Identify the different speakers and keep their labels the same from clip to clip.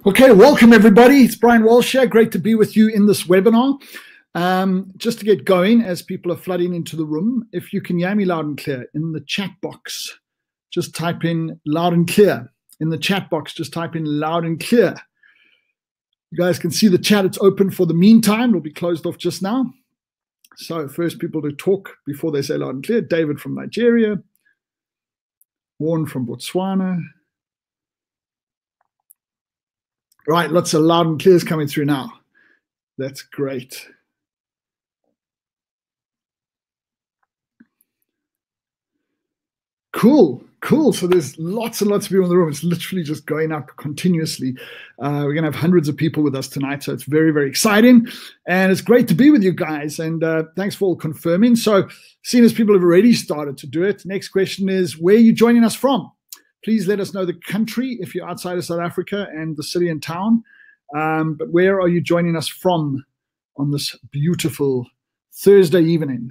Speaker 1: Okay, welcome everybody. It's Brian Walsh here. Great to be with you in this webinar. Just to get going, as people are flooding into the room, if you can hear me loud and clear in the chat box, just type in loud and clear. In the chat box, just type in loud and clear. You guys can see the chat. It's open for the meantime. It'll be closed off just now. So first people to talk before they say loud and clear: David from Nigeria, Warren from Botswana. Right, lots of loud and clears coming through now. That's great. Cool. So there's lots and lots of people in the room. It's literally just going up continuously. We're going to have hundreds of people with us tonight, so it's very, very exciting. And it's great to be with you guys. And thanks for all confirming. So seeing as people have already started to do it, next question is, where are you joining us from? Please let us know the country if you're outside of South Africa and the city and town. But where are you joining us from on this beautiful Thursday evening?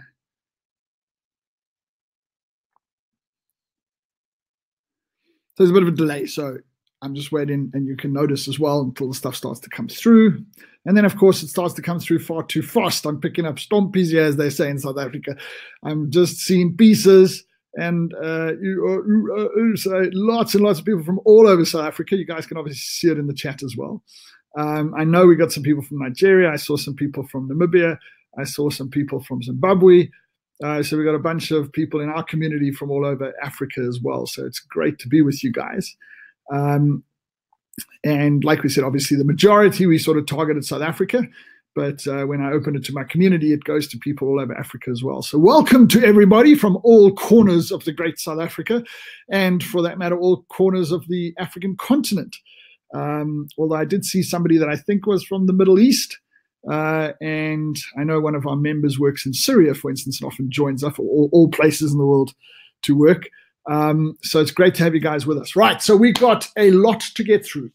Speaker 1: So there's a bit of a delay, so I'm just waiting, and you can notice as well until the stuff starts to come through. And then, of course, it starts to come through far too fast. I'm picking up stompies here, as they say in South Africa. I'm just seeing pieces. And so lots and lots of people from all over South Africa. You guys can obviously see it in the chat as well. I know we got some people from Nigeria. I saw some people from Namibia. I saw some people from Zimbabwe. So we got a bunch of people in our community from all over Africa as well. So it's great to be with you guys. And like we said, obviously the majority we sort of targeted South Africa. But when I open it to my community, it goes to people all over Africa as well. So welcome to everybody from all corners of the great South Africa, and for that matter, all corners of the African continent. Although I did see somebody that I think was from the Middle East. And I know one of our members works in Syria, for instance, and often joins us for all places in the world to work. So it's great to have you guys with us. Right, so we've got a lot to get through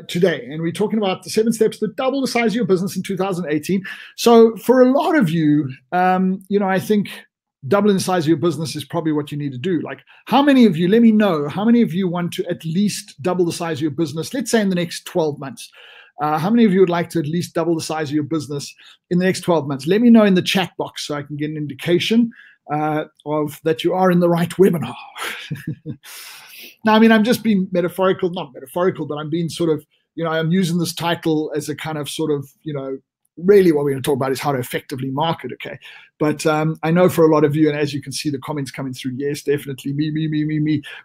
Speaker 1: today, and we're talking about the 7 steps to double the size of your business in 2018. So for a lot of you, I think doubling the size of your business is probably what you need to do. Like, how many of you, let me know, how many of you want to at least double the size of your business, let's say in the next 12 months? How many of you would like to at least double the size of your business in the next 12 months? Let me know in the chat box so I can get an indication of that you are in the right webinar. Now, I mean, I'm just being metaphorical, not metaphorical, but I'm being sort of, I'm using this title as a kind of sort of, really what we're going to talk about is how to effectively market, okay? But I know for a lot of you, and as you can see the comments coming through, yes, definitely, me,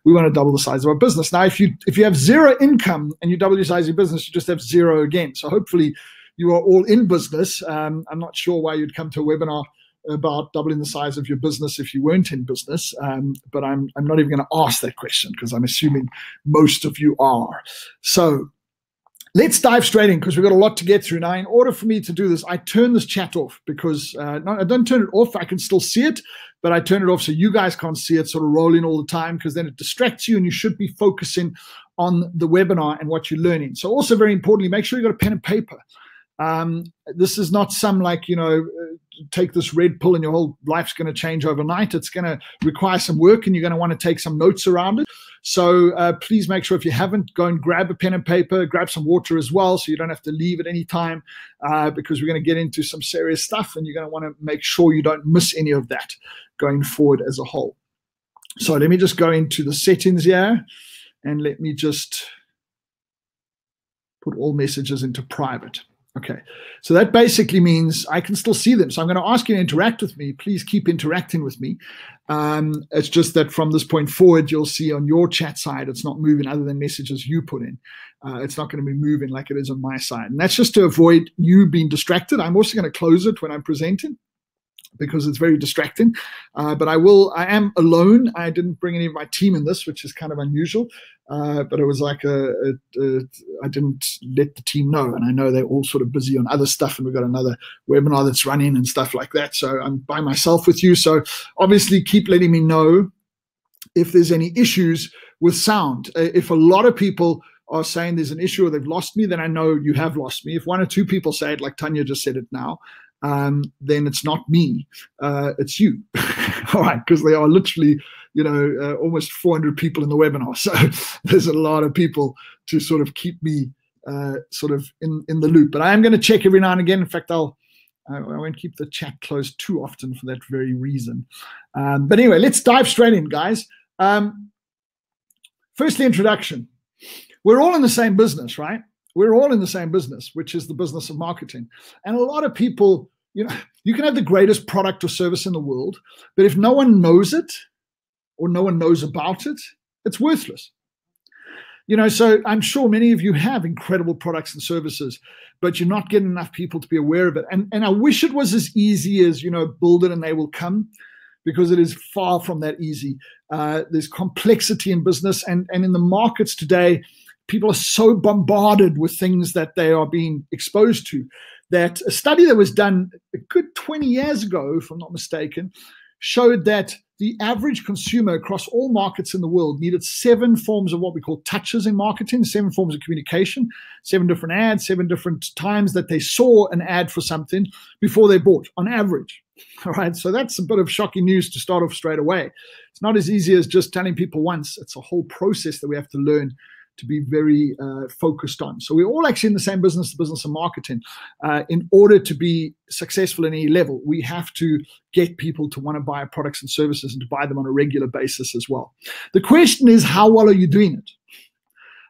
Speaker 1: we want to double the size of our business. Now, if you have zero income and you double your size of your business, you just have zero again. So hopefully you are all in business. I'm not sure why you'd come to a webinar about doubling the size of your business if you weren't in business, but I'm not even going to ask that question because I'm assuming most of you are. So let's dive straight in because we've got a lot to get through. Now, in order for me to do this, I turn this chat off because no, I don't turn it off. I can still see it, but I turn it off so you guys can't see it sort of rolling all the time, because then it distracts you and you should be focusing on the webinar and what you're learning. So also very importantly, make sure you've got a pen and paper. This is not some take this red pill and your whole life's going to change overnight. It's going to require some work and you're going to want to take some notes around it. So please make sure if you haven't, go and grab a pen and paper, grab some water as well so you don't have to leave at any time because we're going to get into some serious stuff and you're going to want to make sure you don't miss any of that going forward as a whole. So let me just go into the settings here and let me just put all messages into private. Okay, so that basically means I can still see them. So I'm going to ask you to interact with me. Please keep interacting with me. It's just that from this point forward, you'll see on your chat side, it's not moving other than messages you put in. It's not going to be moving like it is on my side. And that's just to avoid you being distracted. I'm also going to close it when I'm presenting because it's very distracting. But I am alone. I didn't bring any of my team in this, which is kind of unusual. But it was like I didn't let the team know. And I know they're all sort of busy on other stuff. And we've got another webinar that's running and stuff like that. So I'm by myself with you. So obviously keep letting me know if there's any issues with sound. If a lot of people are saying there's an issue or they've lost me, then I know you have lost me. If one or two people say it, like Tanya just said it now, then it's not me, it's you. All right, because there are literally almost 400 people in the webinar. So there's a lot of people to sort of keep me sort of in the loop. But I am going to check every now and again. In fact, I won't keep the chat closed too often for that very reason. But anyway, let's dive straight in, guys. Firstly, introduction. We're all in the same business, right? We're all in the same business, which is the business of marketing. And a lot of people, you can have the greatest product or service in the world, but if no one knows it or no one knows about it, it's worthless. So I'm sure many of you have incredible products and services, but you're not getting enough people to be aware of it. And I wish it was as easy as, build it and they will come, because it is far from that easy. There's complexity in business and in the markets today. People are so bombarded with things that they are being exposed to that a study that was done a good 20 years ago, if I'm not mistaken, showed that the average consumer across all markets in the world needed 7 forms of what we call touches in marketing, 7 forms of communication, 7 different ads, 7 different times that they saw an ad for something before they bought, on average. All right, so that's a bit of shocking news to start off straight away. It's not as easy as just telling people once. It's a whole process that we have to learn to be very focused on. So we're all actually in the same business, the business of marketing. In order to be successful at any level, we have to get people to want to buy our products and services and to buy them on a regular basis as well. The question is, how well are you doing it?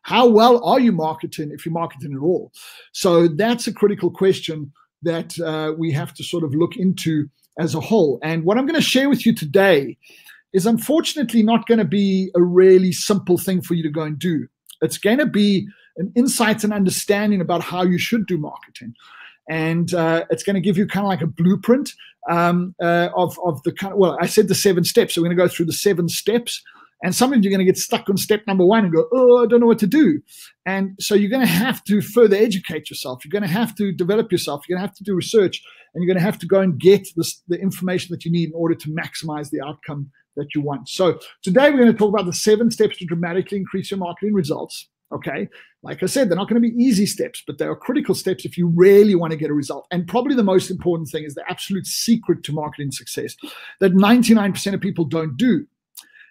Speaker 1: How well are you marketing, if you're marketing at all? So that's a critical question that we have to sort of look into as a whole. And what I'm going to share with you today is unfortunately not going to be a really simple thing for you to go and do. It's going to be an insight and understanding about how you should do marketing. And it's going to give you kind of like a blueprint of the kind of, well, I said the 7 steps. So we're going to go through the 7 steps. And some of you are going to get stuck on step number 1 and go, oh, I don't know what to do. And so you're going to have to further educate yourself. You're going to have to develop yourself. You're going to have to do research. And you're going to have to go and get the information that you need in order to maximize the outcome that you want. So today we're going to talk about the 7 steps to dramatically increase your marketing results. Okay. Like I said, they're not going to be easy steps, but they are critical steps if you really want to get a result. And probably the most important thing is the absolute secret to marketing success that 99% of people don't do.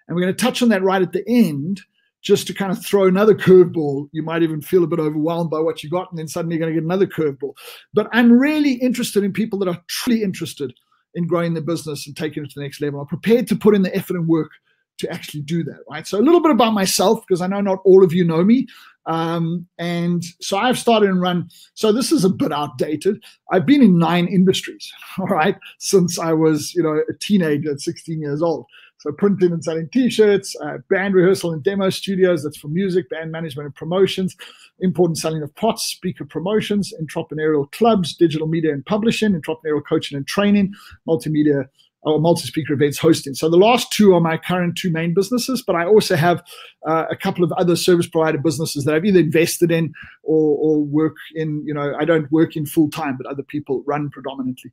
Speaker 1: And we're going to touch on that right at the end, just to kind of throw another curveball. You might even feel a bit overwhelmed by what you got, and then suddenly you're going to get another curveball. But I'm really interested in people that are truly interested in growing their business and taking it to the next level. I'm prepared to put in the effort and work to actually do that, right? So a little bit about myself, because I know not all of you know me. And so I've started and run. So this is a bit outdated. I've been in 9 industries, all right, since I was, a teenager at 16 years old. So printing and selling T-shirts, band rehearsal and demo studios, that's for music, band management and promotions, import and selling of pots, speaker promotions, entrepreneurial clubs, digital media and publishing, entrepreneurial coaching and training, multimedia or multi-speaker events hosting. So the last 2 are my current 2 main businesses, but I also have a couple of other service provider businesses that I've either invested in or work in. I don't work in full time, but other people run predominantly.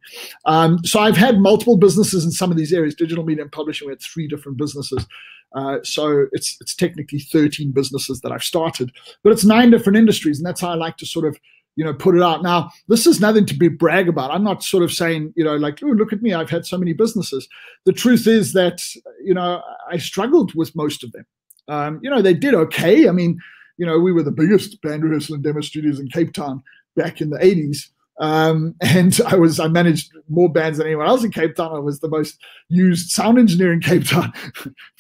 Speaker 1: So I've had multiple businesses in some of these areas. Digital media and publishing, we had 3 different businesses. So it's technically 13 businesses that I've started, but it's 9 different industries, and that's how I like to sort of put it out. Now, this is nothing to be brag about. I'm not sort of saying, like, oh, look at me, I've had so many businesses. The truth is that, I struggled with most of them. They did okay. I mean, we were the biggest band rehearsal and demo studios in Cape Town back in the 80s. And I managed more bands than anyone else in Cape Town. I was the most used sound engineer in Cape Town.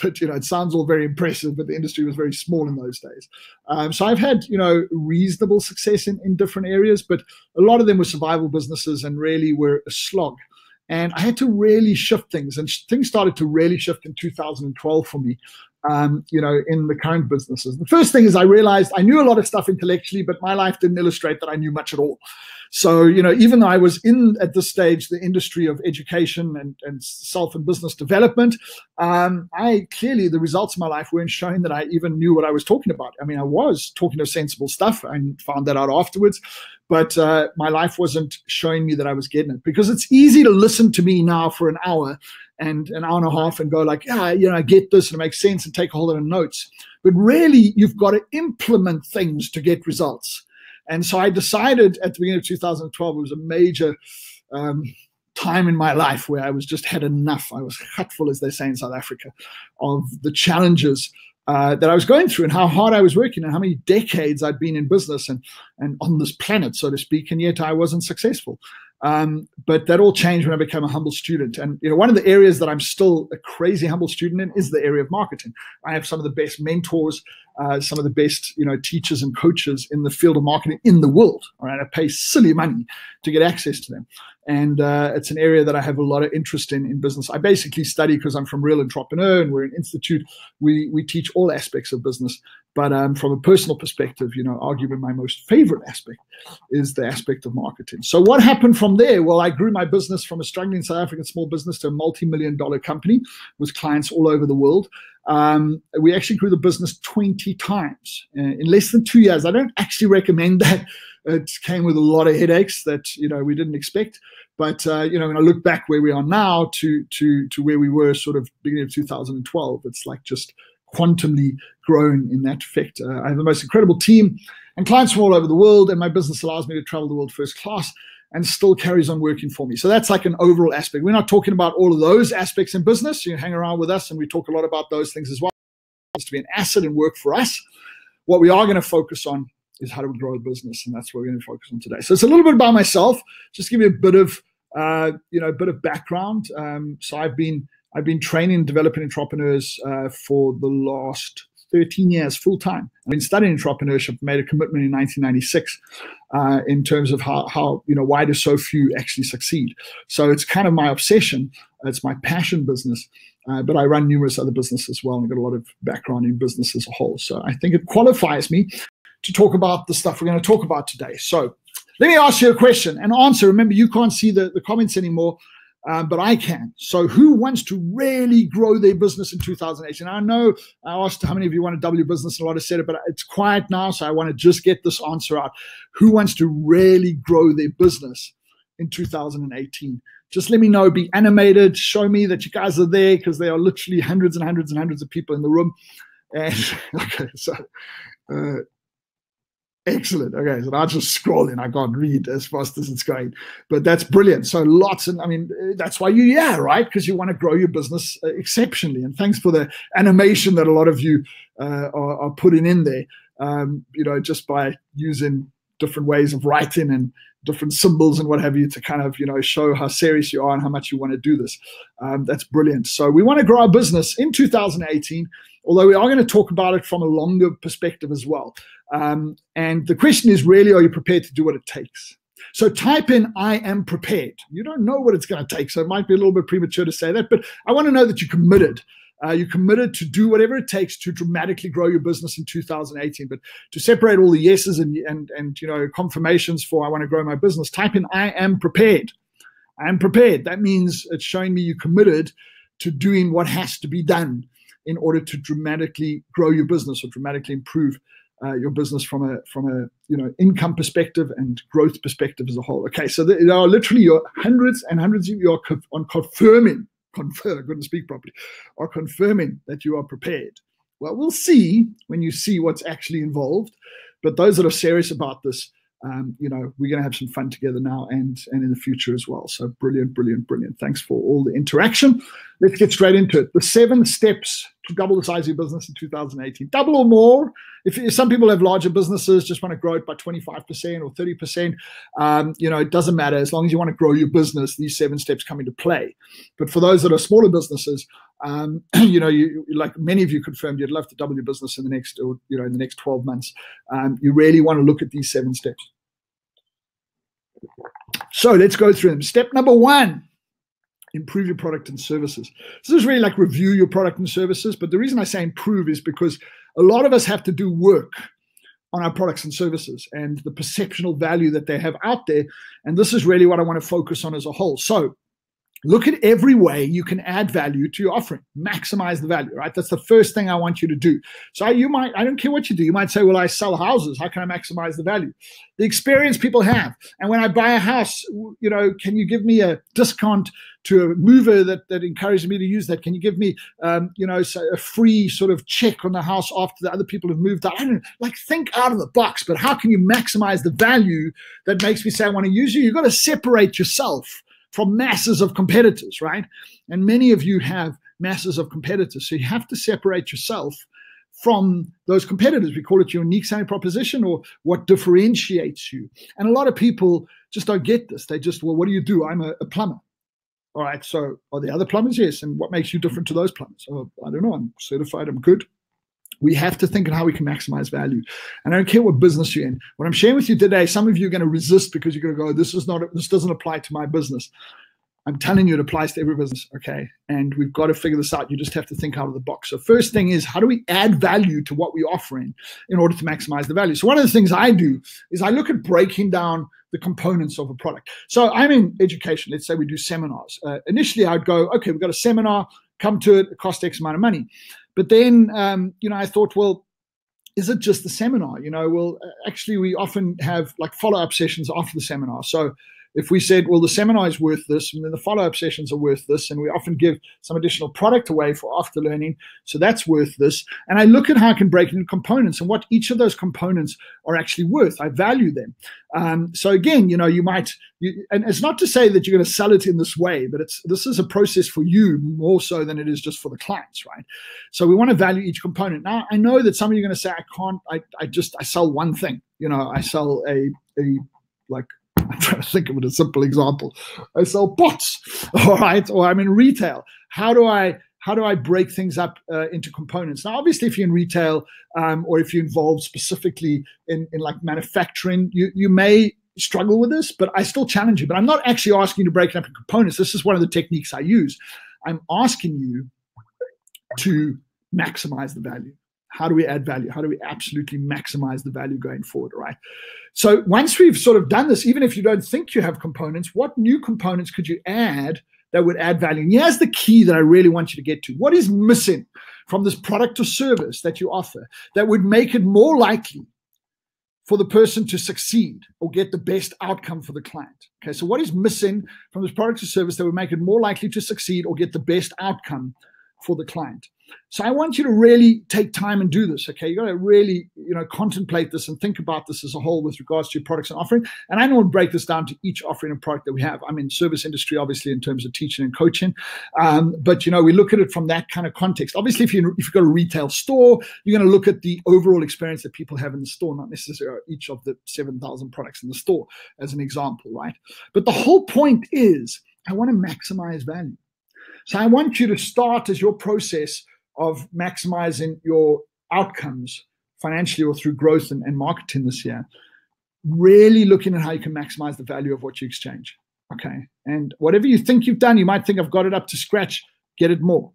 Speaker 1: But, it sounds all very impressive, but the industry was very small in those days. So I've had, reasonable success in different areas, but a lot of them were survival businesses and really were a slog. And I had to really shift things, and things started to really shift in 2012 for me. In the current businesses. The first thing is I realized I knew a lot of stuff intellectually, but my life didn't illustrate that I knew much at all. So, even though I was in, at this stage, the industry of education and self and business development, the results of my life weren't showing that I even knew what I was talking about. I mean, I was talking of sensible stuff. I found that out afterwards, but my life wasn't showing me that I was getting it, because it's easy to listen to me now for an hour and an hour and a half and go like, yeah, I get this and it makes sense, and take a whole lot of notes. But really, you've got to implement things to get results. And so I decided at the beginning of 2012, it was a major time in my life where I was just had enough. I was hutful, as they say in South Africa, of the challenges that I was going through and how hard I was working and how many decades I'd been in business and on this planet, so to speak, and yet I wasn't successful. But that all changed when I became a humble student. And one of the areas that I'm still a crazy humble student in is the area of marketing. I have some of the best mentors, some of the best teachers and coaches in the field of marketing in the world. All right, I pay silly money to get access to them. And it's an area that I have a lot of interest in business. I basically study because I'm from Real Entrepreneur and we're an institute. We teach all aspects of business. But from a personal perspective, arguably my most favorite aspect is the aspect of marketing. So what happened from there? Well, I grew my business from a struggling South African small business to a multi-million-dollar company with clients all over the world. We actually grew the business 20 times in less than 2 years. I don't actually recommend that. It came with a lot of headaches that we didn't expect. But when I look back where we are now to where we were sort of beginning of 2012, it's like just quantumly grown in that effect. I have the most incredible team and clients from all over the world, and my business allows me to travel the world first class and still carries on working for me. So that's like an overall aspect. We're not talking about all of those aspects in business. You hang around with us and we talk a lot about those things as well. It's to be an asset and work for us. What we are going to focus on is how do we grow a business, and that's what we're going to focus on today. So it's a little bit about myself, just give you a bit of background. So I've been training and developing entrepreneurs for the last 13 years full time. I've been studying entrepreneurship, made a commitment in 1996 in terms of how why do so few actually succeed. So it's kind of my obsession. It's my passion business. But I run numerous other businesses as well and got a lot of background in business as a whole. So I think it qualifies me to talk about the stuff we're going to talk about today. So let me ask you a question and answer. Remember, you can't see the comments anymore, but I can. So who wants to really grow their business in 2018? I know I asked how many of you want to double your business, and a lot have said it, but it's quiet now, so I want to just get this answer out. Who wants to really grow their business in 2018? Just let me know. Be animated. Show me that you guys are there, because there are literally hundreds and hundreds and hundreds of people in the room. And okay, so excellent. Okay, so I'll just scroll in. I can't read as fast as it's going, but that's brilliant. So lots, and I mean, that's why you're here, right? Because you want to grow your business exceptionally. And thanks for the animation that a lot of you are putting in there, just by using different ways of writing and different symbols and what have you to kind of, show how serious you are and how much you want to do this. That's brilliant. So we want to grow our business in 2018, although we are going to talk about it from a longer perspective as well. And the question is really, are you prepared to do what it takes? So type in, I am prepared. You don't know what it's going to take, so it might be a little bit premature to say that, but I want to know that you're committed. You're committed to do whatever it takes to dramatically grow your business in 2018. But to separate all the yeses and confirmations for I want to grow my business, type in, I am prepared. I am prepared. That means it's showing me you're committed to doing what has to be done in order to dramatically grow your business or dramatically improve your business from a income perspective and growth perspective as a whole. Okay, so there are literally hundreds and hundreds of you are confirming that you are prepared. Well, we'll see when you see what's actually involved. But those that are serious about this, we're going to have some fun together now and in the future as well. So brilliant, brilliant, brilliant. Thanks for all the interaction. Let's get straight into it. The 7 steps to double the size of your business in 2018. Double or more. If some people have larger businesses, just want to grow it by 25% or 30%, it doesn't matter. As long as you want to grow your business, these 7 steps come into play. But for those that are smaller businesses, you like many of you confirmed, you'd love to double your business in the next 12 months. You really want to look at these 7 steps. So let's go through them. Step number 1. Improve your product and services. So this is really like review your product and services. But the reason I say improve is because a lot of us have to do work on our products and services and the perceptual value that they have out there. And this is really what I want to focus on as a whole. So look at every way you can add value to your offering. Maximize the value, right? That's the first thing I want you to do. So I don't care what you do. You might say, well, I sell houses. How can I maximize the value? The experience people have. And when I buy a house, can you give me a discount to a mover that encourages me to use that? Can you give me, a free sort of check on the house after the other people have moved out? I don't know, think out of the box, but how can you maximize the value that makes me say I want to use you? You've got to separate yourself from masses of competitors, right? And many of you have masses of competitors. So you have to separate yourself from those competitors. We call it your unique selling proposition, or what differentiates you. And a lot of people just don't get this. They just, well, what do you do? I'm a plumber. All right, so are there other plumbers? Yes. And what makes you different to those plumbers? Oh, I don't know. I'm certified. I'm good. We have to think of how we can maximize value. And I don't care what business you're in. What I'm sharing with you today, some of you are going to resist because you're going to go, this doesn't apply to my business. I'm telling you, it applies to every business, okay? And we've got to figure this out. You just have to think out of the box. So first thing is, how do we add value to what we're offering in order to maximize the value? So one of the things I do is I look at breaking down the components of a product. So I'm in education. Let's say we do seminars. Initially, I'd go, okay, we've got a seminar, come to it, it costs X amount of money. But then, I thought, well, is it just the seminar? Actually, we often have like follow-up sessions after the seminar. So if we said, well, the seminar is worth this, and then the follow-up sessions are worth this, and we often give some additional product away for after learning, so that's worth this. And I look at how I can break it into components and what each of those components are actually worth. I value them. So again, and it's not to say that you're going to sell it in this way, but this is a process for you more so than it is just for the clients, right? So we want to value each component. Now, I know that some of you are going to say, I sell one thing. I sell I'm trying to think of a simple example. I sell bots, all right? Or I'm in retail. How do I break things up into components? Now, obviously, if you're in retail or if you're involved specifically in like manufacturing, you may struggle with this, but I still challenge you. But I'm not actually asking you to break it up in components. This is one of the techniques I use. I'm asking you to maximize the value. How do we add value? How do we absolutely maximize the value going forward, right? So once we've sort of done this, even if you don't think you have components, what new components could you add that would add value? And here's the key that I really want you to get to. What is missing from this product or service that you offer that would make it more likely for the person to succeed or get the best outcome for the client? Okay, so what is missing from this product or service that would make it more likely to succeed or get the best outcome for the client? So I want you to really take time and do this, okay? You got to really, contemplate this and think about this as a whole with regards to your products and offering. And I know we'll break this down to each offering and product that we have. I'm in service industry, obviously, in terms of teaching and coaching. But, we look at it from that kind of context. Obviously, if you've got a retail store, you're going to look at the overall experience that people have in the store, not necessarily each of the 7,000 products in the store as an example, right? But the whole point is I want to maximize value. So I want you to start as your process of maximizing your outcomes financially or through growth and marketing this year, really looking at how you can maximize the value of what you exchange, okay? And whatever you think you've done, you might think I've got it up to scratch, get it more.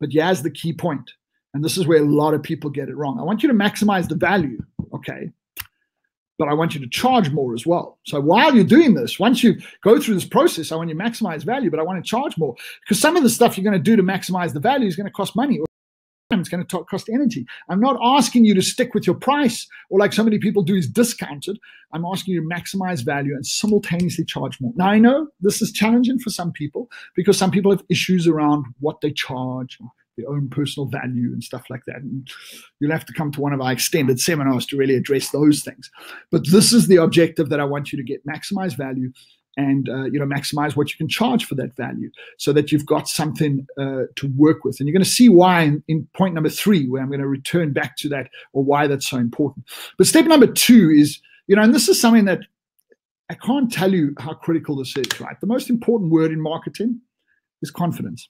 Speaker 1: But here's the key point, and this is where a lot of people get it wrong. I want you to maximize the value, okay? But I want you to charge more as well. So while you're doing this, once you go through this process, I want you to maximize value, but I want to charge more, because some of the stuff you're going to do to maximize the value is going to cost money. It's going to cost energy. I'm not asking you to stick with your price or like so many people do is discount it. I'm asking you to maximize value and simultaneously charge more. Now, I know this is challenging for some people because some people have issues around what they charge and their own personal value and stuff like that. And you'll have to come to one of our extended seminars to really address those things. But this is the objective that I want you to get: maximize value and maximize what you can charge for that value so that you've got something to work with. And you're going to see why in point number 3, where I'm going to return back to that, or why that's so important. But step number 2 is, and this is something that I can't tell you how critical this is, right? The most important word in marketing is confidence.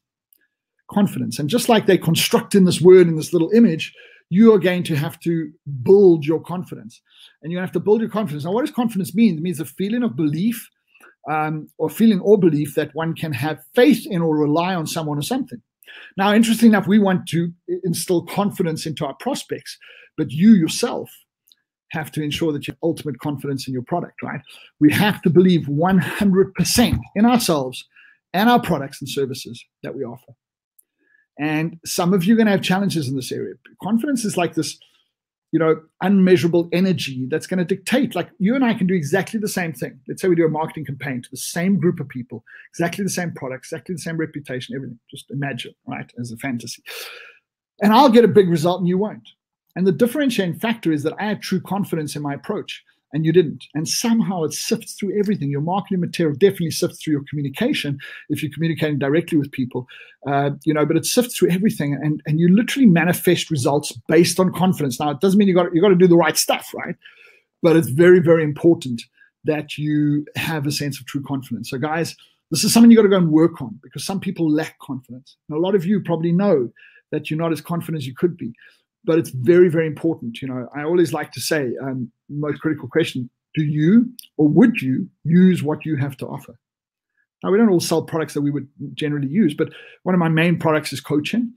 Speaker 1: Confidence. And just like they construct in this word, in this little image, you are going to have to build your confidence. And you have to build your confidence. Now, what does confidence mean? It means a feeling of belief, or feeling or belief that one can have faith in or rely on someone or something. Now, interestingly enough, we want to instill confidence into our prospects, but you yourself have to ensure that you have ultimate confidence in your product, right? We have to believe 100% in ourselves and our products and services that we offer. And some of you are going to have challenges in this area. Confidence is like this, unmeasurable energy that's going to dictate. Like, you and I can do exactly the same thing. Let's say we do a marketing campaign to the same group of people, exactly the same product, exactly the same reputation, everything. Just imagine, right, as a fantasy. And I'll get a big result and you won't. And the differentiating factor is that I have true confidence in my approach. and you didn't. And somehow it sifts through everything. Your marketing material definitely sifts through your communication if you're communicating directly with people, but it sifts through everything, and you literally manifest results based on confidence. Now, it doesn't mean you got to do the right stuff, right? But it's very, very important that you have a sense of true confidence. So guys, this is something you got to go and work on, because some people lack confidence. And a lot of you probably know that you're not as confident as you could be, but it's very, very important. I always like to say, most critical question, do you or would you use what you have to offer? Now, we don't all sell products that we would generally use, but one of my main products is coaching,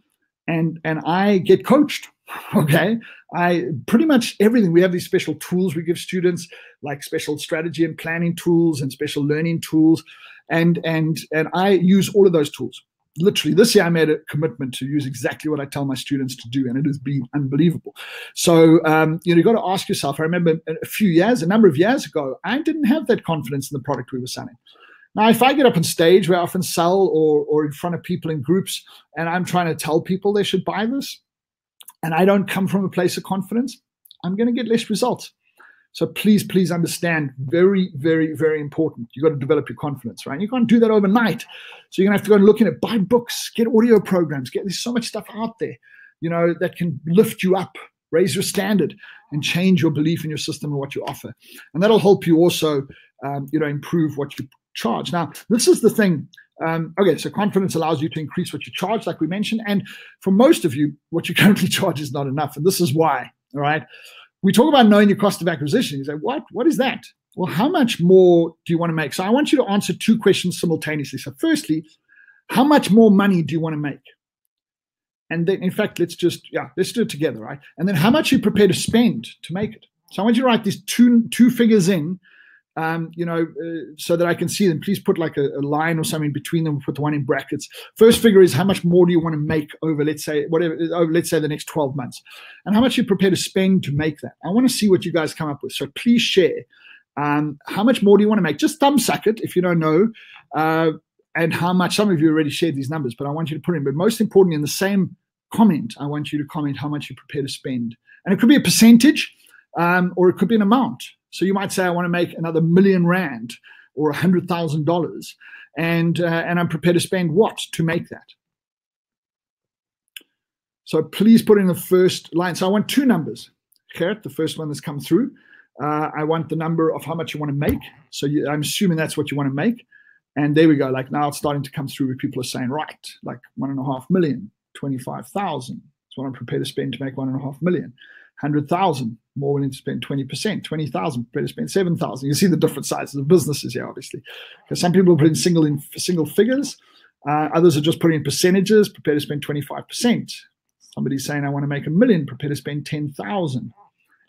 Speaker 1: and I get coached. Okay, I pretty much everything. We have these special tools we give students, like special strategy and planning tools and special learning tools, and I use all of those tools. Literally, this year I made a commitment to use exactly what I tell my students to do, and it has been unbelievable. So you've got to ask yourself. I remember a number of years ago, I didn't have that confidence in the product we were selling. Now, if I get up on stage where I often sell, or in front of people in groups, and I'm trying to tell people they should buy this, and I don't come from a place of confidence, I'm going to get less results. So please understand, very, very, very important. You got to develop your confidence, right? You can't do that overnight. So you're going to have to go and look at it, buy books, get audio programs, there's so much stuff out there, that can lift you up, raise your standard, and change your belief in your system and what you offer. And that'll help you also, improve what you charge. Now, this is the thing. So confidence allows you to increase what you charge, like we mentioned. And for most of you, what you currently charge is not enough. And this is why, all right? We talk about knowing your cost of acquisition. You say, what is that? Well, how much more do you want to make? So I want you to answer two questions simultaneously. So firstly, how much more money do you want to make? And then, in fact, let's do it together, right? And then how much you prepare to spend to make it. So I want you to write these two figures in, so that I can see them. Please put like a line or something between them. Put the one in brackets. First figure is how much more do you want to make over, let's say the next 12 months, and how much you prepare to spend to make that. I want to see what you guys come up with. So please share. How much more do you want to make? Just thumb suck it if you don't know, and how much. Some of you already shared these numbers, but I want you to put in. But most importantly, in the same comment, I want you to comment how much you prepare to spend, and it could be a percentage, or it could be an amount. So you might say, I want to make another R1,000,000 or $100,000, and I'm prepared to spend what to make that. So please put in the first line. So I want two numbers. Gerrit, the first one that's come through. I want the number of how much you want to make. So I'm assuming that's what you want to make. And there we go. Like now it's starting to come through where people are saying, right, like 1.5 million, 25,000. That's what I'm prepared to spend to make 1.5 million. 100,000, more willing to spend 20%, 20,000, prepared to spend 7,000. You see the different sizes of businesses here, obviously. Because some people put in single figures. Others are just putting in percentages, prepared to spend 25%. Somebody's saying, I want to make $1 million, prepared to spend 10,000.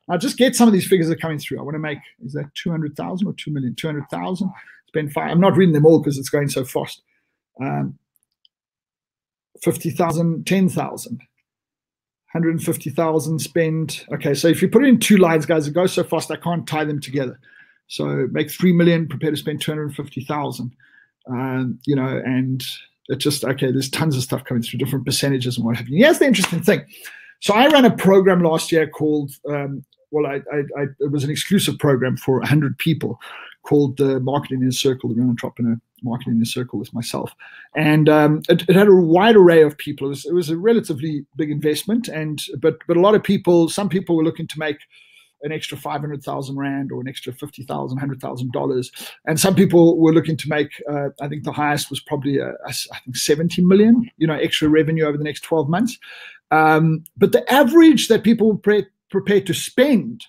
Speaker 1: Now just get some of these figures that are coming through. I want to make, is that 200,000 or 2 million? 200,000, spend 5. I'm not reading them all because it's going so fast. 50,000, 10,000. 150,000 spend. Okay, so if you put it in two lines, guys, it goes so fast I can't tie them together. So make 3 million, prepare to spend 250,000. And it's just, okay, there's tons of stuff coming through, different percentages and what have you. Here's the interesting thing. So I ran a program last year called, it was an exclusive program for 100 people called the Marketing in a Circle, the Real Entrepreneur Marketing in a Circle with myself. And it had a wide array of people. It was a relatively big investment, but a lot of people, some people were looking to make an extra 500,000 Rand or an extra 50,000, $100,000. And some people were looking to make, I think the highest was probably, I think 70 million, extra revenue over the next 12 months. But the average that people were prepared to spend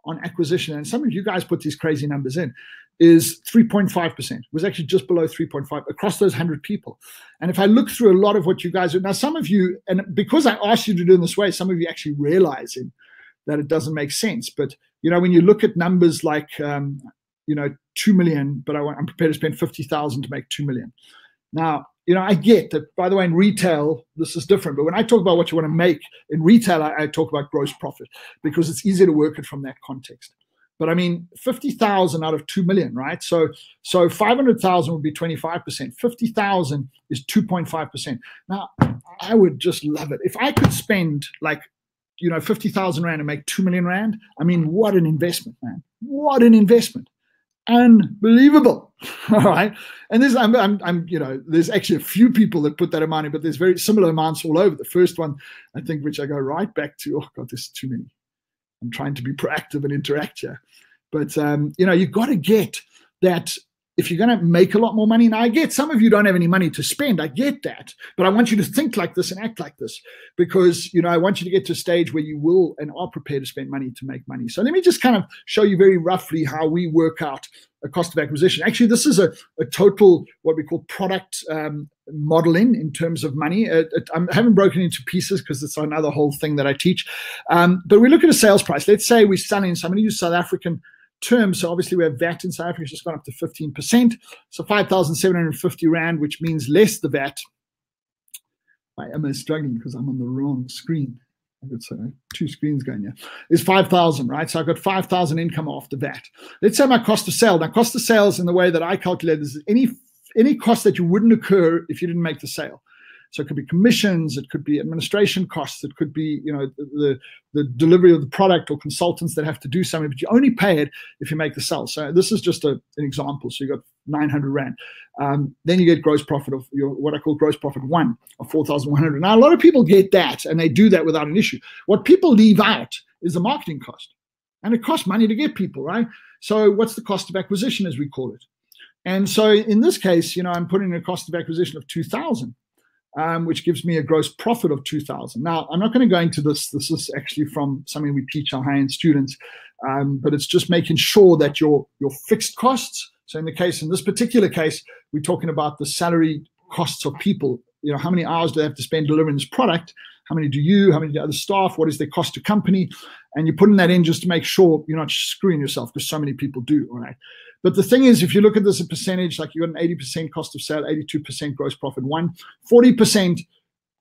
Speaker 1: on acquisition, and some of you guys put these crazy numbers in, is 3.5%. It was actually just below 3.5 across those 100 people. And if I look through a lot of what you guys do, now some of you, and because I asked you to do it in this way, some of you actually realizing that it doesn't make sense. But, when you look at numbers like, 2 million, but I'm prepared to spend 50,000 to make 2 million. Now, I get that, by the way, in retail, this is different. But when I talk about what you want to make in retail, I talk about gross profit because it's easier to work it from that context. But I mean, 50,000 out of 2 million, right? So 500,000 would be 25%. 50,000 is 2.5%. Now, I would just love it. If I could spend like 50,000 Rand and make 2 million Rand. I mean, what an investment, man. What an investment. Unbelievable. All right. And there's actually a few people that put that amount in, but there's very similar amounts all over. The first one, I think, which I go right back to, oh God, there's too many. I'm trying to be proactive and interact here. But, you've got to get that. If you're going to make a lot more money, now I get some of you don't have any money to spend. I get that. But I want you to think like this and act like this because, I want you to get to a stage where you will and are prepared to spend money to make money. So let me just kind of show you very roughly how we work out a cost of acquisition. Actually, this is a total, what we call product modeling in terms of money. I haven't broken it into pieces because it's another whole thing that I teach. But we look at a sales price. Let's say we're selling, so I'm going to use South African terms. So obviously we have VAT in South Africa, it's just gone up to 15%. So 5,750 Rand, which means less the VAT. I am struggling because I'm on the wrong screen. I've got two screens going here. Is 5,000, right? So I've got 5,000 income after VAT. Let's say my cost of sale. Now, cost of sales in the way that I calculate is any cost that you wouldn't occur if you didn't make the sale. So it could be commissions, it could be administration costs, it could be the delivery of the product or consultants that have to do something, but you only pay it if you make the sale. So this is just an example. So you got 900 Rand. Then you get gross profit of what I call gross profit 1 of 4,100. Now a lot of people get that and they do that without an issue. What people leave out is the marketing cost, and it costs money to get people, right? So what's the cost of acquisition, as we call it? And so in this case, I'm putting a cost of acquisition of 2,000. Which gives me a gross profit of 2,000. Now, I'm not going to go into this. This is actually from something we teach our high-end students, but it's just making sure that your fixed costs. So in this particular case, we're talking about the salary costs of people. How many hours do they have to spend delivering this product? How many do you? How many do the other staff? What is their cost to company? And you're putting that in just to make sure you're not screwing yourself, because so many people do, all right? But the thing is, if you look at this a percentage, like you got an 80% cost of sale, 82% gross profit 1, 40%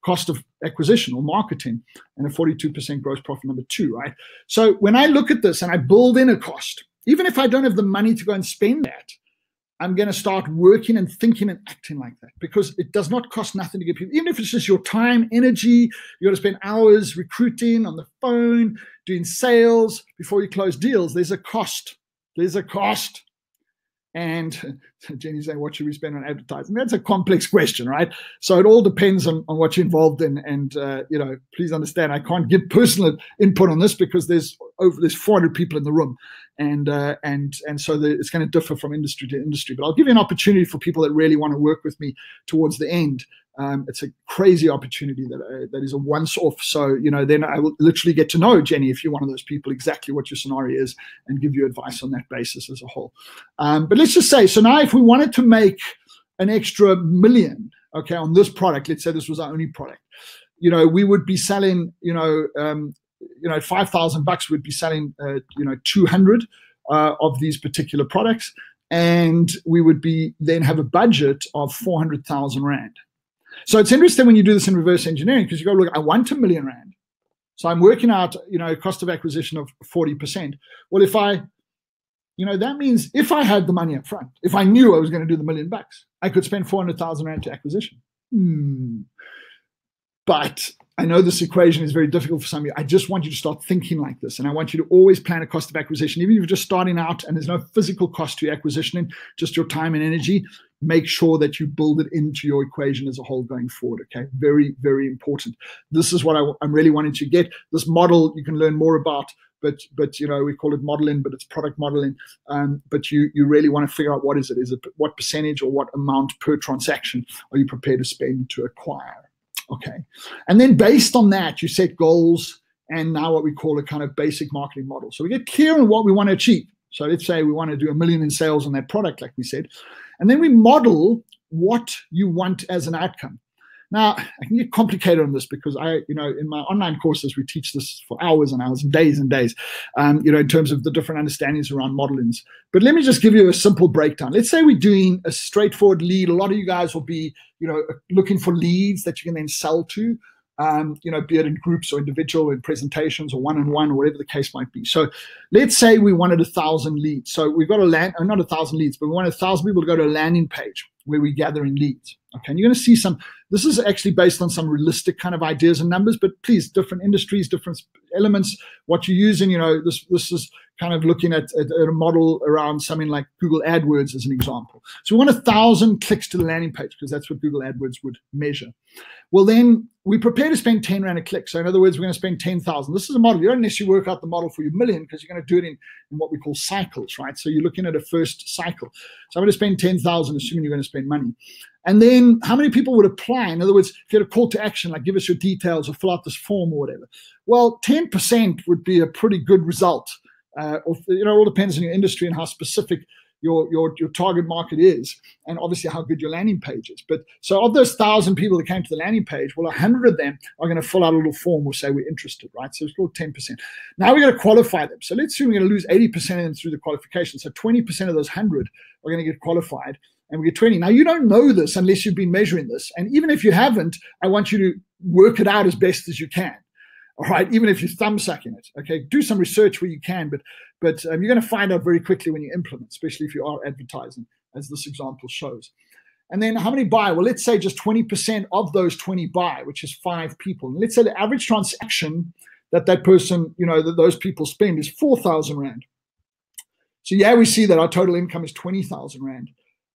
Speaker 1: cost of acquisition or marketing, and a 42% gross profit number 2, right? So when I look at this and I build in a cost, even if I don't have the money to go and spend that, I'm going to start working and thinking and acting like that, because it does not cost nothing to get people. Even if it's just your time, energy, you got to spend hours recruiting on the phone, doing sales before you close deals. There's a cost. There's a cost. And Jenny's saying, what should we spend on advertising? That's a complex question, right? So it all depends on what you're involved in. And, please understand, I can't give personal input on this because there's 400 people in the room. And so it's going to differ from industry to industry. But I'll give you an opportunity for people that really want to work with me towards the end. It's a crazy opportunity that is a once-off. So, then I will literally get to know, Jenny, if you're one of those people, exactly what your scenario is and give you advice on that basis as a whole. But let's just say, so now if we wanted to make an extra million, okay, on this product, let's say this was our only product, we would be selling, at 5,000 bucks, we'd be selling, 200 of these particular products. And we would then have a budget of 400,000 Rand. So it's interesting when you do this in reverse engineering, because you go, look, I want 1 million Rand. So I'm working out, cost of acquisition of 40%. Well, if that means if I had the money up front, if I knew I was going to do the $1 million, I could spend 400,000 Rand to acquisition. But I know this equation is very difficult for some of you. I just want you to start thinking like this. And I want you to always plan a cost of acquisition. Even if you're just starting out and there's no physical cost to your acquisition, and just your time and energy, make sure that you build it into your equation as a whole going forward, okay? Very, very important. This is what I'm really wanting to get. This model you can learn more about, but we call it modeling, but it's product modeling. But you really want to figure out what is it? Is it what percentage or what amount per transaction are you prepared to spend to acquire? Okay. And then based on that, you set goals and now what we call a kind of basic marketing model. So we get clear on what we want to achieve. So let's say we want to do $1 million in sales on that product, like we said. And then we model what you want as an outcome. Now, I can get complicated on this because in my online courses, we teach this for hours and hours and days, in terms of the different understandings around modelings. But let me just give you a simple breakdown. Let's say we're doing a straightforward lead. A lot of you guys will be, looking for leads that you can then sell to. be it in groups or individual, in presentations or one-on-one or whatever the case might be. So let's say we wanted 1,000 leads. So we've got not 1,000 leads, but we want 1,000 people to go to a landing page where we're gathering leads. Okay, and you're going to see this is actually based on some realistic kind of ideas and numbers, but please, different industries, different elements, what you're using, this is kind of looking at a model around something like Google AdWords as an example. So we want 1,000 clicks to the landing page because that's what Google AdWords would measure. Well, then we prepare to spend 10 Rand a click. So in other words, we're going to spend 10,000. This is a model. You don't necessarily work out the model for your million because you're going to do it in what we call cycles, right? So you're looking at a first cycle. So I'm going to spend 10,000, assuming you're going to spend money. And then how many people would apply? In other words, if you had a call to action, like give us your details or fill out this form or whatever. Well, 10% would be a pretty good result. It all depends on your industry and how specific your target market is, and obviously how good your landing page is. But so of those 1,000 people that came to the landing page, well, 100 of them are going to fill out a little form or say we're interested, right? So it's called 10%. Now we're going to qualify them. So let's assume we're going to lose 80% of them through the qualification. So 20% of those 100 are going to get qualified, and we get 20. Now you don't know this unless you've been measuring this, and even if you haven't, I want you to work it out as best as you can. All right, even if you're thumb sucking it, okay, do some research where you can, but you're going to find out very quickly when you implement, especially if you are advertising, as this example shows. And then how many buy? Well, let's say just 20% of those 20 buy, which is 5 people. And let's say the average transaction that person, that those people spend is 4,000 Rand. So yeah, we see that our total income is 20,000 Rand,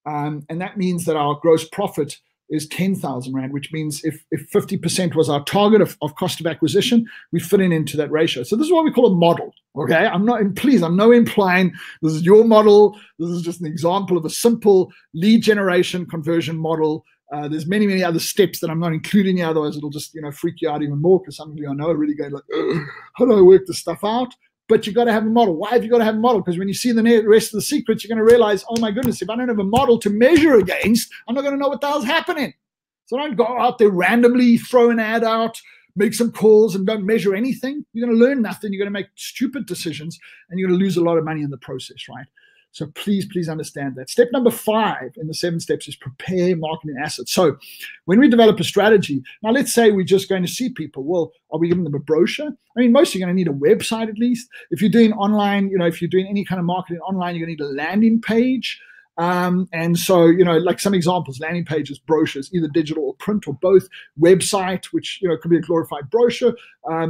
Speaker 1: and that means that our gross profit is 10,000 Rand, which means if 50% was our target of cost of acquisition, we fit into that ratio. So this is what we call a model, okay? I'm no implying this is your model. This is just an example of a simple lead generation conversion model. There's many, many other steps that I'm not including here, otherwise it'll just, freak you out even more, because some of you I know are really going like, how do I work this stuff out? But you got to have a model. Why have you got to have a model? Because when you see the rest of the secrets, you're going to realize, oh my goodness, if I don't have a model to measure against, I'm not going to know what the hell's happening. So don't go out there randomly, throw an ad out, make some calls, and don't measure anything. You're going to learn nothing. You're going to make stupid decisions, and you're going to lose a lot of money in the process, right? So please understand that. Step number 5 in the 7 steps is prepare marketing assets. So when we develop a strategy, now let's say we're just going to see people. Well, are we giving them a brochure? I mean, most are going to need a website at least. If you're doing online, if you're doing any kind of marketing online, you're going to need a landing page. And so, like some examples, landing pages, brochures, either digital or print or both, website, which, could be a glorified brochure. I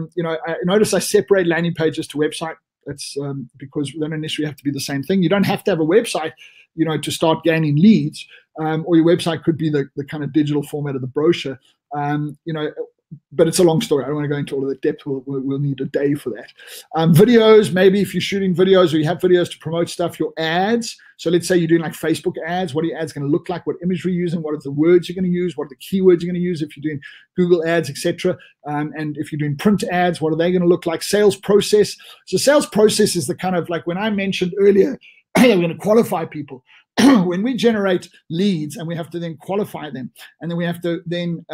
Speaker 1: notice I separate landing pages to website. That's because they don't necessarily have to be the same thing. You don't have to have a website, to start gaining leads, or your website could be the kind of digital format of the brochure. But it's a long story. I don't want to go into all of the depth. We'll need a day for that. Videos, maybe if you're shooting videos or you have videos to promote stuff, your ads. So let's say you're doing like Facebook ads. What are your ads going to look like? What imagery you're using? What are the words you're going to use? What are the keywords you're going to use if you're doing Google ads, etc. And if you're doing print ads, what are they going to look like? Sales process. So sales process is the kind of like when I mentioned earlier, we're going to qualify people. When we generate leads and we have to then qualify them, and then we have to then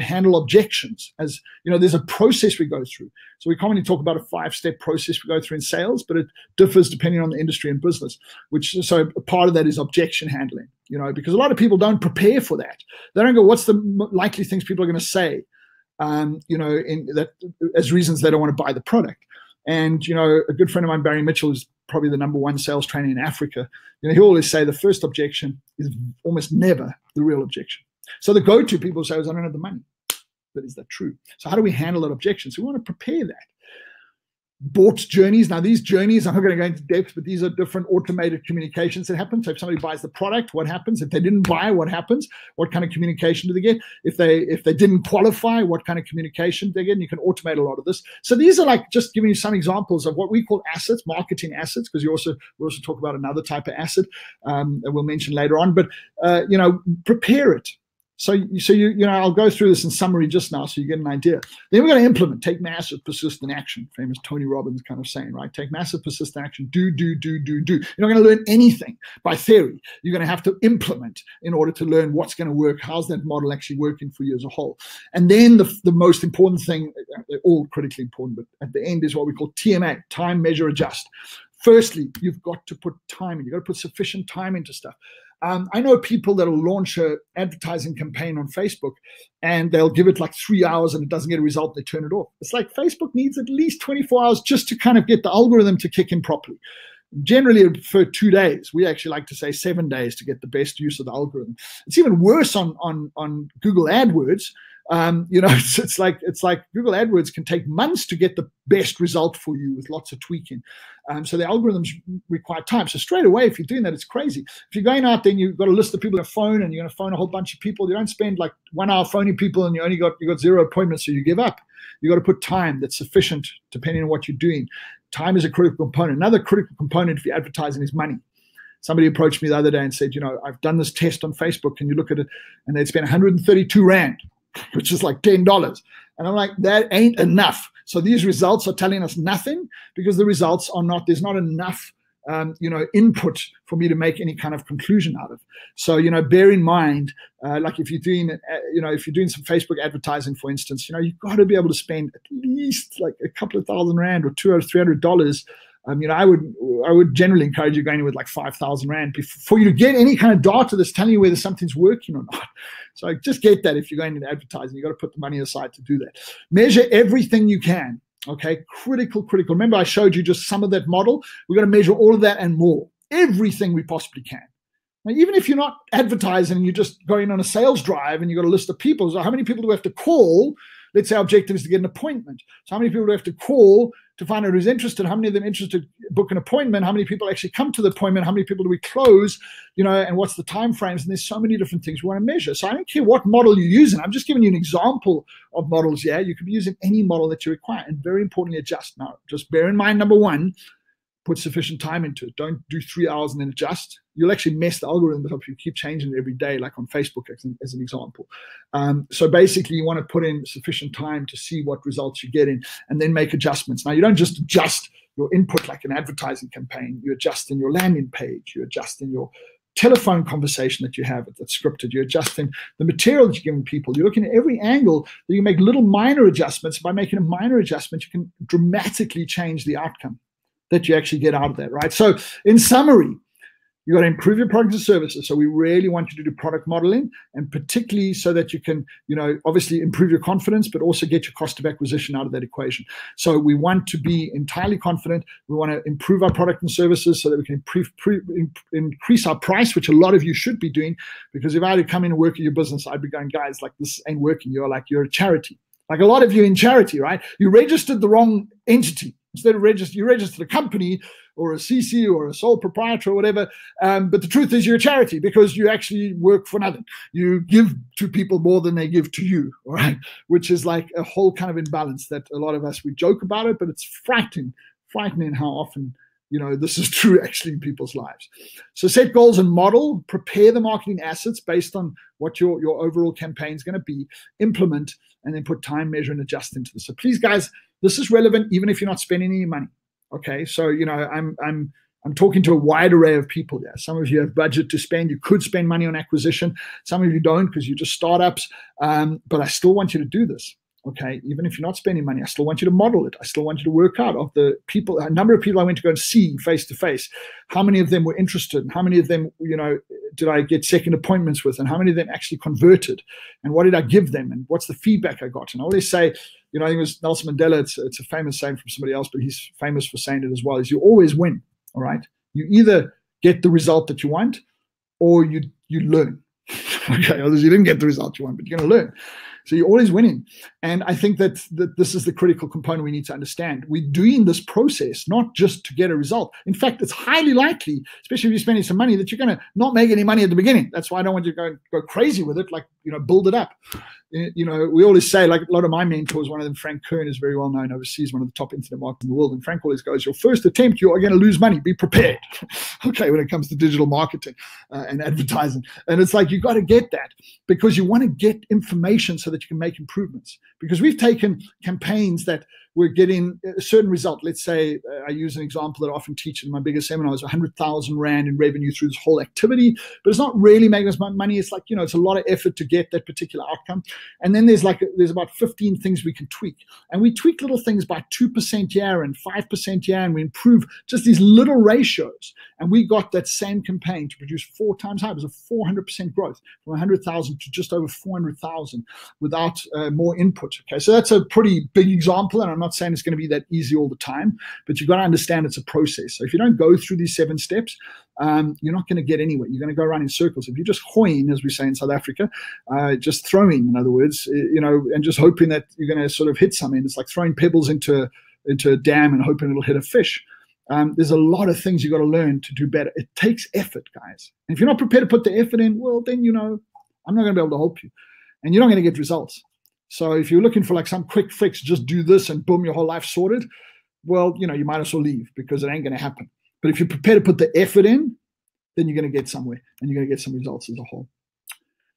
Speaker 1: handle objections, as there's a process we go through. So we commonly talk about a 5-step process we go through in sales, but it differs depending on the industry and business. So part of that is objection handling, because a lot of people don't prepare for that. They don't go, what's the likely things people are going to say, in that as reasons they don't want to buy the product. And a good friend of mine, Barry Mitchell, is probably the #1 sales trainer in Africa. He always say the first objection is almost never the real objection. So the go-to people say is, I don't have the money. But is that true? So how do we handle that objection? So we want to prepare that. Bought journeys. Now these journeys, I'm not going to go into depth, but these are different automated communications that happen. So if somebody buys the product, what happens? If they didn't buy, what happens? What kind of communication do they get? If they didn't qualify, what kind of communication do they get? And you can automate a lot of this. So these are like just giving you some examples of what we call assets, marketing assets, because we also talk about another type of asset that we'll mention later on. But prepare it. So I'll go through this in summary just now so you get an idea. Then we're going to implement, take massive, persistent action. Famous Tony Robbins kind of saying, right? Take massive, persistent action. Do. You're not going to learn anything by theory. You're going to have to implement in order to learn what's going to work. How's that model actually working for you as a whole? And then the most important thing, they're all critically important, but at the end is what we call TMA, time, measure, adjust. Firstly, you've got to put time in. You've got to put sufficient time into stuff. I know people that will launch an advertising campaign on Facebook and they'll give it like 3 hours and it doesn't get a result. They turn it off. It's like Facebook needs at least 24 hours just to kind of get the algorithm to kick in properly. Generally for 2 days. We actually like to say 7 days to get the best use of the algorithm. It's even worse on Google AdWords. It's like Google AdWords can take months to get the best result for you with lots of tweaking. So the algorithms require time. So straight away, if you're doing that, it's crazy. If you're going out there and you've got a list of people on a phone and you're going to phone a whole bunch of people, you don't spend like 1 hour phoning people and you got 0 appointments, so you give up. You got to put time that's sufficient depending on what you're doing. Time is a critical component. Another critical component for advertising is money. Somebody approached me the other day and said, I've done this test on Facebook. Can you look at it? And they'd spent 132 Rand, which is like $10. And I'm like, that ain't enough. So these results are telling us nothing because the results are not, there's not enough input for me to make any kind of conclusion out of. So, bear in mind, like if you're doing, if you're doing some Facebook advertising, for instance, you've got to be able to spend at least like a couple of thousand Rand or $200 or $300. I would generally encourage you going in with like 5,000 Rand before you get any kind of data that's telling you whether something's working or not. So just get that if you're going into advertising, you got to put the money aside to do that. Measure everything you can. Okay, critical. Remember, I showed you just some of that model. We're going to measure all of that and more, everything we possibly can. Now, even if you're not advertising and you're just going on a sales drive and you've got a list of people, so how many people do we have to call? Let's say our objective is to get an appointment. So how many people do we have to call to find out who's interested? How many of them interested book an appointment? How many people actually come to the appointment? How many people do we close? And what's the time frames? And there's so many different things we want to measure. So I don't care what model you're using. I'm just giving you an example of models. Yeah, you could be using any model that you require, and very importantly, adjust. Now, just bear in mind, number one, put sufficient time into it. Don't do 3 hours and then adjust. You'll actually mess the algorithm up if you keep changing it every day, like on Facebook as an example. So basically, you want to put in sufficient time to see what results you're getting and then make adjustments. Now, you don't just adjust your input like an advertising campaign. You adjust in your landing page. You adjust in your telephone conversation that you have that's scripted. You're adjusting the material that you're giving people. You're looking at every angle that you make little minor adjustments. By making a minor adjustment, you can dramatically change the outcome that you actually get out of that, right? So in summary, you got to improve your products and services. So we really want you to do product modeling, and particularly so that you can, obviously improve your confidence, but also get your cost of acquisition out of that equation. So we want to be entirely confident. We want to improve our product and services so that we can increase our price, which a lot of you should be doing, because if I had to come in and work at your business, I'd be going, guys, like this ain't working. You're a charity. Like a lot of you in charity, right? You registered the wrong entity. Instead of you registered a company or a CC or a sole proprietor or whatever. But the truth is you're a charity because you actually work for nothing. You give to people more than they give to you, all right? Which is like a whole kind of imbalance that a lot of us, we joke about it, but it's frightening how often, this is true actually in people's lives. So set goals and model, prepare the marketing assets based on what your overall campaign is going to be, implement, and then put time, measure, and adjust into this. So please, guys, this is relevant even if you're not spending any money. Okay, so I'm talking to a wide array of people there. Some of you have budget to spend. You could spend money on acquisition. Some of you don't because you're just startups. But I still want you to do this. Okay, even if you're not spending money, I still want you to model it. I still want you to work out of the people, a number of people I went to go and see face to face. How many of them were interested? And how many of them, did I get second appointments with? And how many of them actually converted? And what did I give them? And what's the feedback I got? And I always say, I think it was Nelson Mandela. It's a famous saying from somebody else, but he's famous for saying it as well. Is you always win. All right, you either get the result that you want, or you learn. Okay, otherwise you didn't get the result you want, but you're going to learn. So you're always winning. And I think that this is the critical component we need to understand. We're doing this process not just to get a result. In fact, it's highly likely, especially if you're spending some money, that you're going to not make any money at the beginning. That's why I don't want you to go crazy with it, like, build it up. We always say, like a lot of my mentors, one of them, Frank Kern, is very well known overseas, one of the top internet marketers in the world. And Frank always goes, your first attempt, you are going to lose money. Be prepared. Okay, when it comes to digital marketing and advertising. And it's like, you got to get that because you want to get information so that you can make improvements. Because we've taken campaigns that we're getting a certain result. Let's say I use an example that I often teach in my biggest seminars, 100,000 Rand in revenue through this whole activity, but it's not really making us money. It's like, it's a lot of effort to get that particular outcome. And then there's about 15 things we can tweak. And we tweak little things by 2% here and 5% here, and we improve just these little ratios. And we got that same campaign to produce 4 times higher. It was a 400% growth from 100,000 to just over 400,000 without more input. Okay, so that's a pretty big example, and I'm not saying it's going to be that easy all the time, but you've got to understand it's a process. So if you don't go through these 7 steps, you're not going to get anywhere. You're going to go around in circles. If you just hoin, as we say in South Africa, just throwing, in other words, and just hoping that you're going to sort of hit something. It's like throwing pebbles into a dam and hoping it'll hit a fish. There's a lot of things you got to learn to do better. It takes effort, guys. And if you're not prepared to put the effort in, well, then, I'm not going to be able to help you. And you're not going to get results. So if you're looking for like some quick fix, just do this and boom, your whole life's sorted. Well, you might as well leave, because it ain't going to happen. But if you're prepared to put the effort in, then you're going to get somewhere and you're going to get some results as a whole.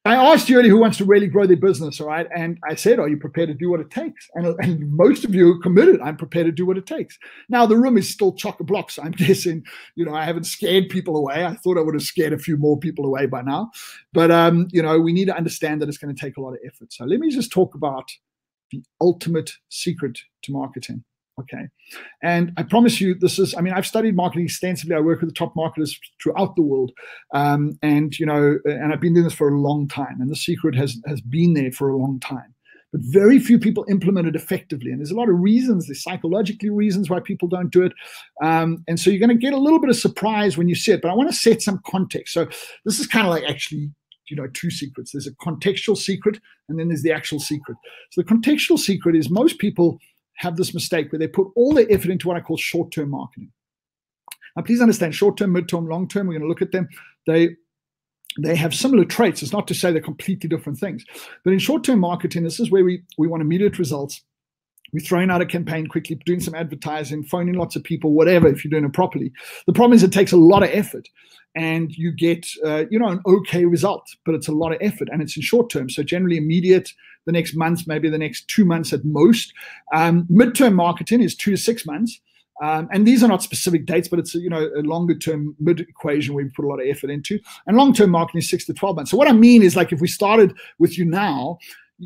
Speaker 1: I asked you earlier who wants to really grow their business, all right? And I said, are you prepared to do what it takes? And most of you are committed. I'm prepared to do what it takes. Now, the room is still chock-a-block, so I'm guessing, I haven't scared people away. I thought I would have scared a few more people away by now. But, we need to understand that it's going to take a lot of effort. So let me just talk about the ultimate secret to marketing. Okay. And I promise you, I've studied marketing extensively. I work with the top marketers throughout the world. And I've been doing this for a long time. And the secret has been there for a long time. But very few people implement it effectively. And there's a lot of reasons. There's psychologically reasons why people don't do it. And so you're going to get a little bit of surprise when you see it. But I want to set some context. So this is kind of like actually, 2 secrets. There's a contextual secret, and then there's the actual secret. So the contextual secret is most people have this mistake where they put all their effort into what I call short-term marketing. Now, please understand, short-term, mid-term, long-term, we're going to look at them. They have similar traits. It's not to say they're completely different things. But in short-term marketing, this is where we want immediate results. We're throwing out a campaign quickly, doing some advertising, phoning lots of people, whatever, if you're doing it properly. The problem is it takes a lot of effort, and you get, an okay result, but it's a lot of effort, and it's in short term. So generally immediate, the next month, maybe the next 2 months at most. Mid-term marketing is 2 to 6 months. And these are not specific dates, but it's a longer term mid equation where we put a lot of effort into. And long-term marketing is 6 to 12 months. So what I mean is, like, if we started with you now,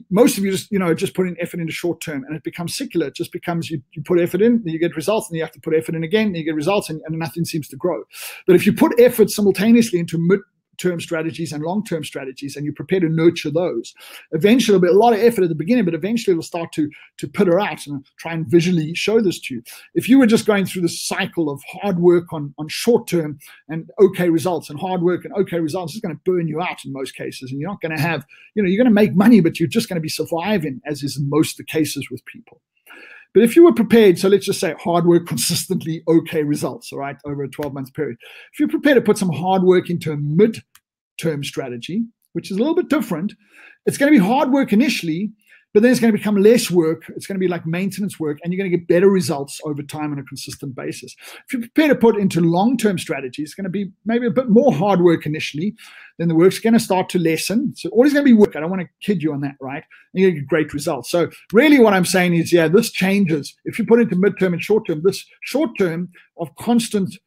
Speaker 1: most of you just putting effort into short term, and it becomes secular. It just becomes you put effort in, then you get results, and you have to put effort in again, then you get results, and nothing seems to grow. But if you put effort simultaneously into mid-term strategies and long-term strategies, and you prepare to nurture those, eventually there'll be a lot of effort at the beginning, but eventually it'll start to peter out. And try and visually show this to you. If you were just going through this cycle of hard work on short-term and okay results, and hard work and okay results, it's going to burn you out in most cases, and you're not going to have, you're going to make money, but you're just going to be surviving, as is in most of the cases with people. But if you were prepared, so let's just say hard work, consistently okay results, all right, over a 12-month period. If you're prepared to put some hard work into a mid-term strategy, which is a little bit different, it's going to be hard work initially, but then it's going to become less work. It's going to be like maintenance work, and you're going to get better results over time on a consistent basis. If you're prepared to put into long-term strategies, it's going to be maybe a bit more hard work initially, then the work's going to start to lessen. So always going to be work. I don't want to kid you on that, right? And you're going to get great results. So really what I'm saying is, this changes. If you put into midterm and short-term, this short-term of constant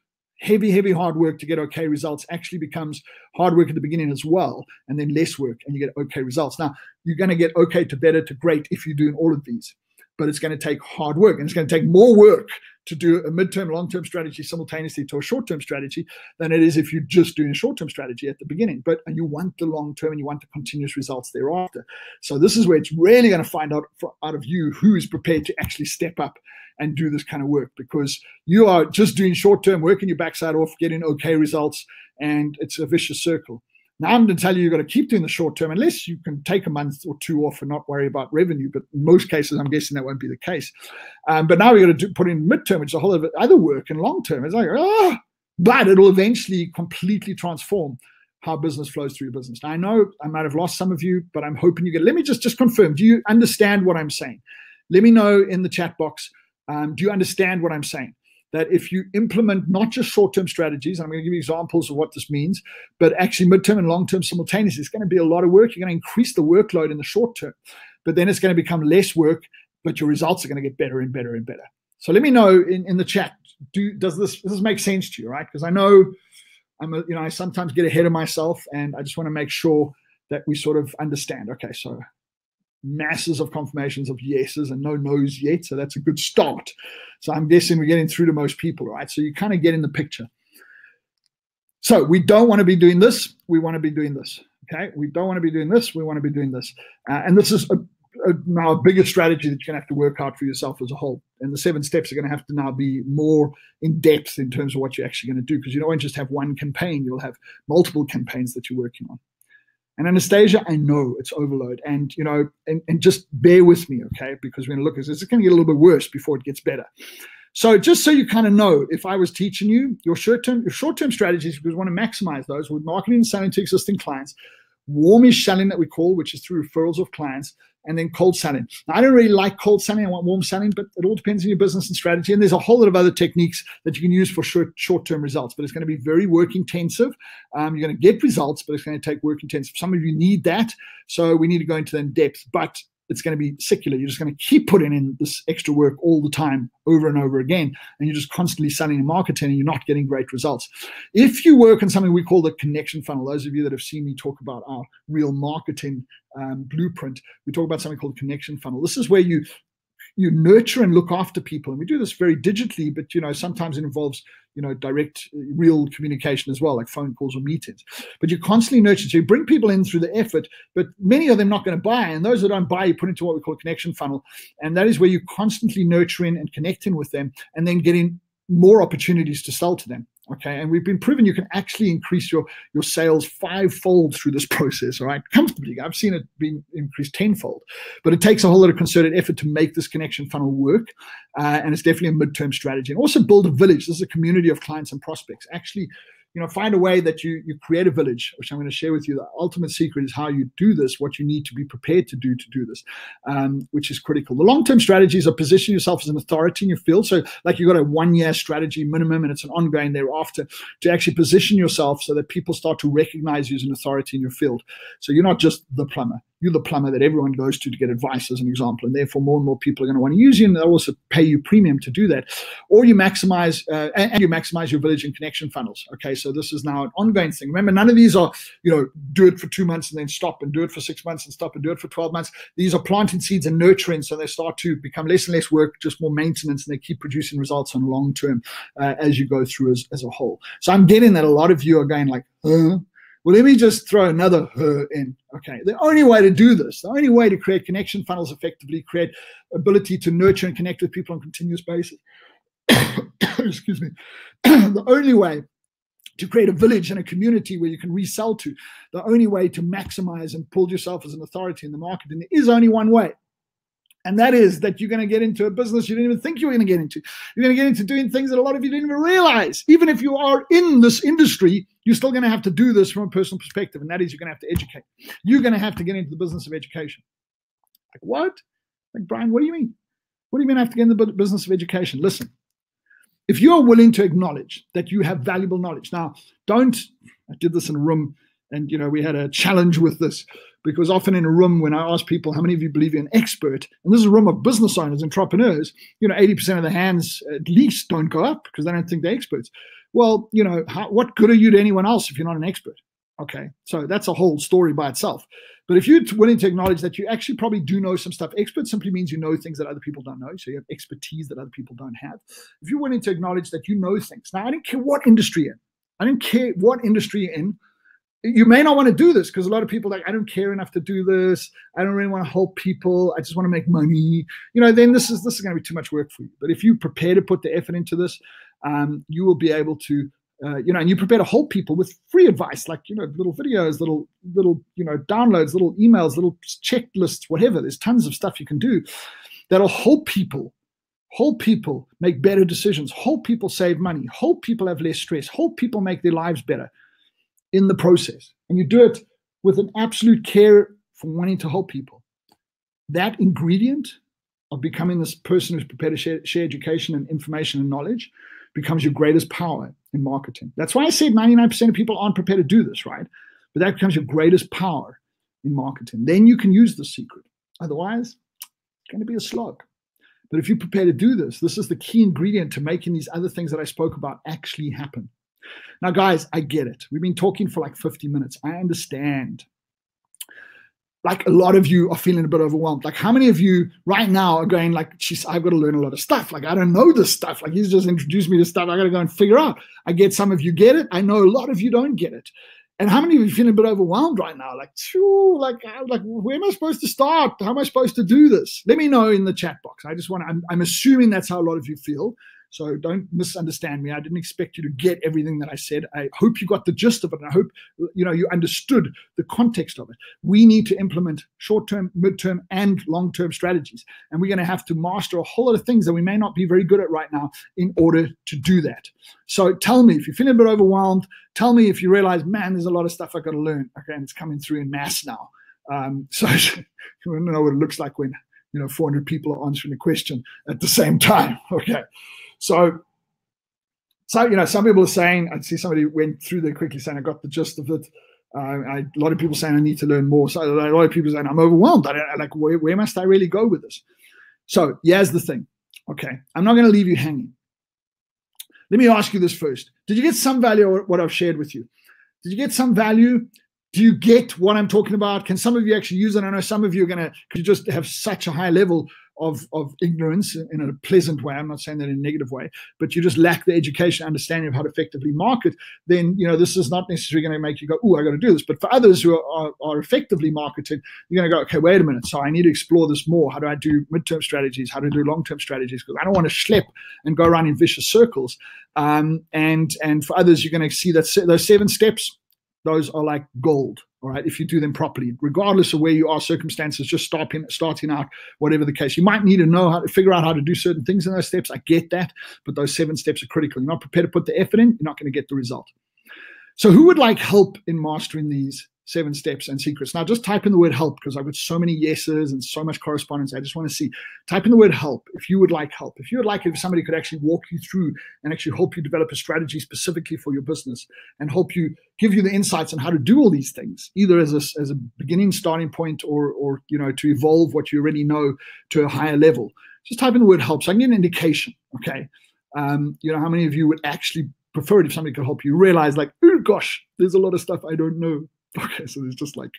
Speaker 1: heavy hard work to get okay results actually becomes hard work at the beginning as well, and then less work, and you get okay results. Now, you're going to get okay to better to great if you're doing all of these, but it's going to take hard work, and it's going to take more work to do a midterm, long-term strategy simultaneously to a short-term strategy than it is if you're just doing a short-term strategy at the beginning. But you want the long-term, and you want the continuous results thereafter. So this is where it's really going to find out of you who is prepared to actually step up and do this kind of work, because you are just doing short-term, working your backside off, getting okay results, and it's a vicious circle. Now, I'm going to tell you, you've got to keep doing the short-term, unless you can take a month or 2 off and not worry about revenue. But in most cases, I'm guessing that won't be the case. But now we've got to put in midterm, which is a whole lot of other work, and long-term. It's like, but it'll eventually completely transform how business flows through your business. Now, I know I might have lost some of you, but I'm hoping you get. Let me just confirm. Do you understand what I'm saying? Let me know in the chat box. Do you understand what I'm saying? That if you implement not just short-term strategies, and I'm going to give you examples of what this means, but actually midterm and long-term simultaneously, it's going to be a lot of work. You're going to increase the workload in the short term, but then it's going to become less work but your results are going to get better and better and better. So let me know in the chat, does this make sense to you, right? Because I know I sometimes get ahead of myself, and I just want to make sure that we sort of understand. Okay, so masses of confirmations of yeses and no nos yet, so that's a good start. So I'm guessing we're getting through to most people, right? So you kind of get in the picture. So we don't want to be doing this. We want to be doing this. Okay, we don't want to be doing this. We want to be doing this. And this is now a bigger strategy that you're going to have to work out for yourself as a whole. And the 7 steps are going to have to now be more in depth in terms of what you're actually going to do, because you don't just have one campaign. You'll have multiple campaigns that you're working on. And Anastasia, I know it's overload, and and just bear with me, okay? Because we're going to look at this. It's going to get a little bit worse before it gets better. So just so you kind of know, if I was teaching you your short-term strategies, because we want to maximize those with marketing and selling to existing clients, warmish selling that we call, which is through referrals of clients, and then cold selling. Now, I don't really like cold selling. I want warm selling, but it all depends on your business and strategy. And there's a whole lot of other techniques that you can use for short-term results, but it's going to be very work intensive. You're going to get results, but it's going to take work intensive. Some of you need that, so we need to go into that in depth, but it's going to be secular. You're just going to keep putting in this extra work all the time, over and over again, and you're just constantly selling and marketing, and you're not getting great results. If you work on something we call the connection funnel, those of you that have seen me talk about our real marketing blueprint, we talk about something called connection funnel. This is where you nurture and look after people, and we do this very digitally, but sometimes it involves direct real communication as well, like phone calls or meetings. But you constantly nurture, so you bring people in through the effort, but many of them not going to buy, and those that don't buy, you put into what we call a connection funnel, and that is where you constantly nurturing and connecting with them, and then getting more opportunities to sell to them. Okay, and we've been proven you can actually increase your sales 5-fold through this process, all right, comfortably. I've seen it being increased 10-fold, but it takes a whole lot of concerted effort to make this connection funnel work, and it's definitely a midterm strategy. And also build a village. This is a community of clients and prospects. Actually, find a way that you create a village, which I'm going to share with you. The ultimate secret is how you do this, what you need to be prepared to do this, which is critical. The long-term strategies are position yourself as an authority in your field. So like you've got a 1-year strategy minimum, and it's an ongoing thereafter to actually position yourself so that people start to recognize you as an authority in your field. So you're not just the plumber. You're the plumber that everyone goes to get advice, as an example, and therefore more and more people are going to want to use you, and they'll also pay you premium to do that. Or you maximize and you maximize your village and connection funnels. Okay, so this is now an ongoing thing. Remember, none of these are do it for 2 months and then stop, and do it for 6 months and stop, and do it for 12 months. These are planting seeds and nurturing, so they start to become less and less work, just more maintenance, and they keep producing results on long term as you go through as a whole. So I'm getting that a lot of you are going like, well, let me just throw another in. Okay, the only way to do this, the only way to create connection funnels effectively, create ability to nurture and connect with people on a continuous basis, excuse me, the only way to create a village and a community where you can resell to, the only way to maximize and build yourself as an authority in the market, and there is only one way. And that is that you're going to get into a business you didn't even think you were going to get into. You're going to get into doing things that a lot of you didn't even realize. Even if you are in this industry, you're still going to have to do this from a personal perspective, and that is you're going to have to educate. You're going to have to get into the business of education. Like what? Like, Brian, what do you mean? What do you mean I have to get into the business of education? Listen, if you are willing to acknowledge that you have valuable knowledge. Now, I did this in a room, and we had a challenge with this, because often in a room when I ask people, how many of you believe you're an expert? And this is a room of business owners, entrepreneurs, 80% of the hands at least don't go up because they don't think they're experts. Well, what good are you to anyone else if you're not an expert? Okay, so that's a whole story by itself. But if you're willing to acknowledge that you actually probably do know some stuff, expert simply means you know things that other people don't know. So you have expertise that other people don't have. If you're willing to acknowledge that you know things. Now, I don't care what industry you're in. I don't care what industry you're in. You may not want to do this because a lot of people are like, I don't care enough to do this. I don't really want to help people. I just want to make money. Then this is going to be too much work for you. But if you prepare to put the effort into this, you will be able to, and you prepare to help people with free advice, like, little videos, little, downloads, little emails, little checklists, whatever. There's tons of stuff you can do that'll help people make better decisions, help people save money, help people have less stress, help people make their lives better in the process. And you do it with an absolute care for wanting to help people. That ingredient of becoming this person who's prepared to share education and information and knowledge becomes your greatest power in marketing. That's why I said 99% of people aren't prepared to do this, right? But that becomes your greatest power in marketing. Then you can use the secret. Otherwise, it's going to be a slog. But if you prepare to do this, this is the key ingredient to making these other things that I spoke about actually happen. Now, guys, I get it. We've been talking for like 50 minutes. I understand. Like a lot of you are feeling a bit overwhelmed. Like how many of you right now are going like, geez, I've got to learn a lot of stuff. Like I don't know this stuff. Like he's just introduced me to stuff I got to go and figure out. I get some of you get it. I know a lot of you don't get it. And how many of you are feeling a bit overwhelmed right now? Like, where am I supposed to start? How am I supposed to do this? Let me know in the chat box. I'm assuming that's how a lot of you feel. So don't misunderstand me. I didn't expect you to get everything that I said. I hope you got the gist of it. And I hope you understood the context of it. We need to implement short-term, mid-term, and long-term strategies. And we're going to have to master a whole lot of things that we may not be very good at right now in order to do that. So tell me if you're feeling a bit overwhelmed. Tell me if you realize, man, there's a lot of stuff I've got to learn. Okay, and it's coming through in mass now. So you want to know what it looks like when 400 people are answering a question at the same time. Okay. So some people are saying, I see somebody went through there quickly saying, I got the gist of it. A lot of people saying I need to learn more. So a lot of people saying I'm overwhelmed. Where must I really go with this? So here's the thing. Okay, I'm not going to leave you hanging. Let me ask you this first. Did you get some value of what I've shared with you? Did you get some value? Do you get what I'm talking about? Can some of you actually use it? I know some of you are because you just have such a high level of ignorance in a pleasant way. I'm not saying that in a negative way, but you just lack the education, understanding of how to effectively market. Then, this is not necessarily going to make you go, oh, I got to do this. But for others who are effectively marketed, you're going to go, okay, wait a minute. So I need to explore this more. How do I do midterm strategies? How to do long-term strategies? Because I don't want to schlep and go around in vicious circles. And for others, you're going to see that those 7 steps, those are like gold, all right, if you do them properly, regardless of where you are, circumstances, just starting out, whatever the case. You might need to know how to figure out how to do certain things in those steps. I get that, but those 7 steps are critical. You're not prepared to put the effort in, you're not going to get the result. So who would like help in mastering these 7 steps and secrets? Now just type in the word help, because I've got so many yeses and so much correspondence. I just want to see. Type in the word help if you would like help. If you would like, if somebody could actually walk you through and actually help you develop a strategy specifically for your business and help you, give you the insights on how to do all these things, either as a beginning starting point or to evolve what you already know to a higher level. Just type in the word help so I can get an indication. Okay. How many of you would actually prefer it if somebody could help you realize like, oh gosh, there's a lot of stuff I don't know. Okay, so there's just like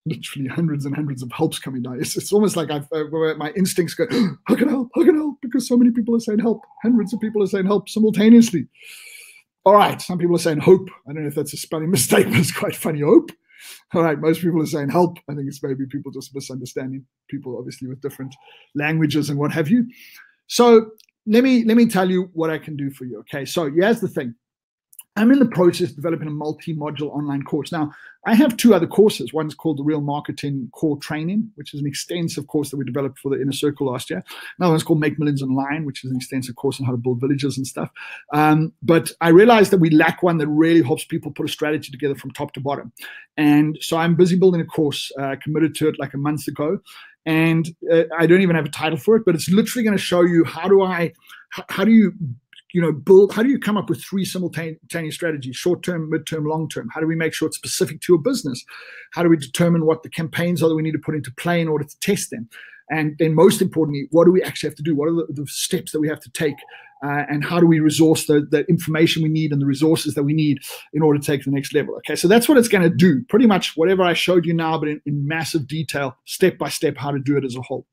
Speaker 1: literally hundreds and hundreds of helps coming down. It's almost like my instincts go, oh, how can I help? Because so many people are saying help. Hundreds of people are saying help simultaneously. All right, some people are saying hope. I don't know if that's a spelling mistake, but it's quite funny. Hope. All right, most people are saying help. I think it's maybe people just misunderstanding. People obviously with different languages and what have you. So let me tell you what I can do for you. Okay, so here's the thing. I'm in the process of developing a multi-module online course. Now, I have 2 other courses. One's called the Real Marketing Core Training, which is an extensive course that we developed for the Inner Circle last year. Another one's called Make Millions Online, which is an extensive course on how to build villages and stuff. But I realized that we lack one that really helps people put a strategy together from top to bottom. And so I'm busy building a course, committed to it like a month ago. And I don't even have a title for it, but it's literally going to show you how do you build, how do you come up with 3 simultaneous strategies, short-term, mid-term, long-term? How do we make sure it's specific to your business? How do we determine what the campaigns are that we need to put into play in order to test them? And then most importantly, what do we actually have to do? What are the steps that we have to take? And how do we resource the information we need and the resources that we need in order to take the next level? Okay, so that's what it's going to do. Pretty much whatever I showed you now, but in massive detail, step by step, how to do it as a whole.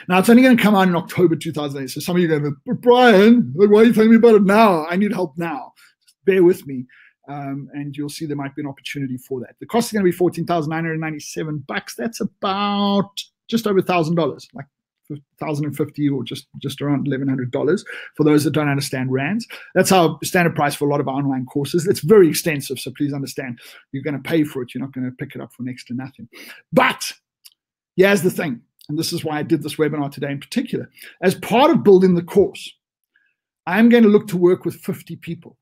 Speaker 1: Now, it's only going to come out in October 2008. So some of you are going, but Brian, why are you telling me about it now? I need help now. Just bear with me, and you'll see there might be an opportunity for that. The cost is going to be $14,997. That's about just over $1,000, like $1,050 or just around $1,100 for those that don't understand rands. That's our standard price for a lot of our online courses. It's very extensive, so please understand you're going to pay for it. You're not going to pick it up for next to nothing. But here's the thing. And this is why I did this webinar today in particular. As part of building the course, I'm going to look to work with 50 people.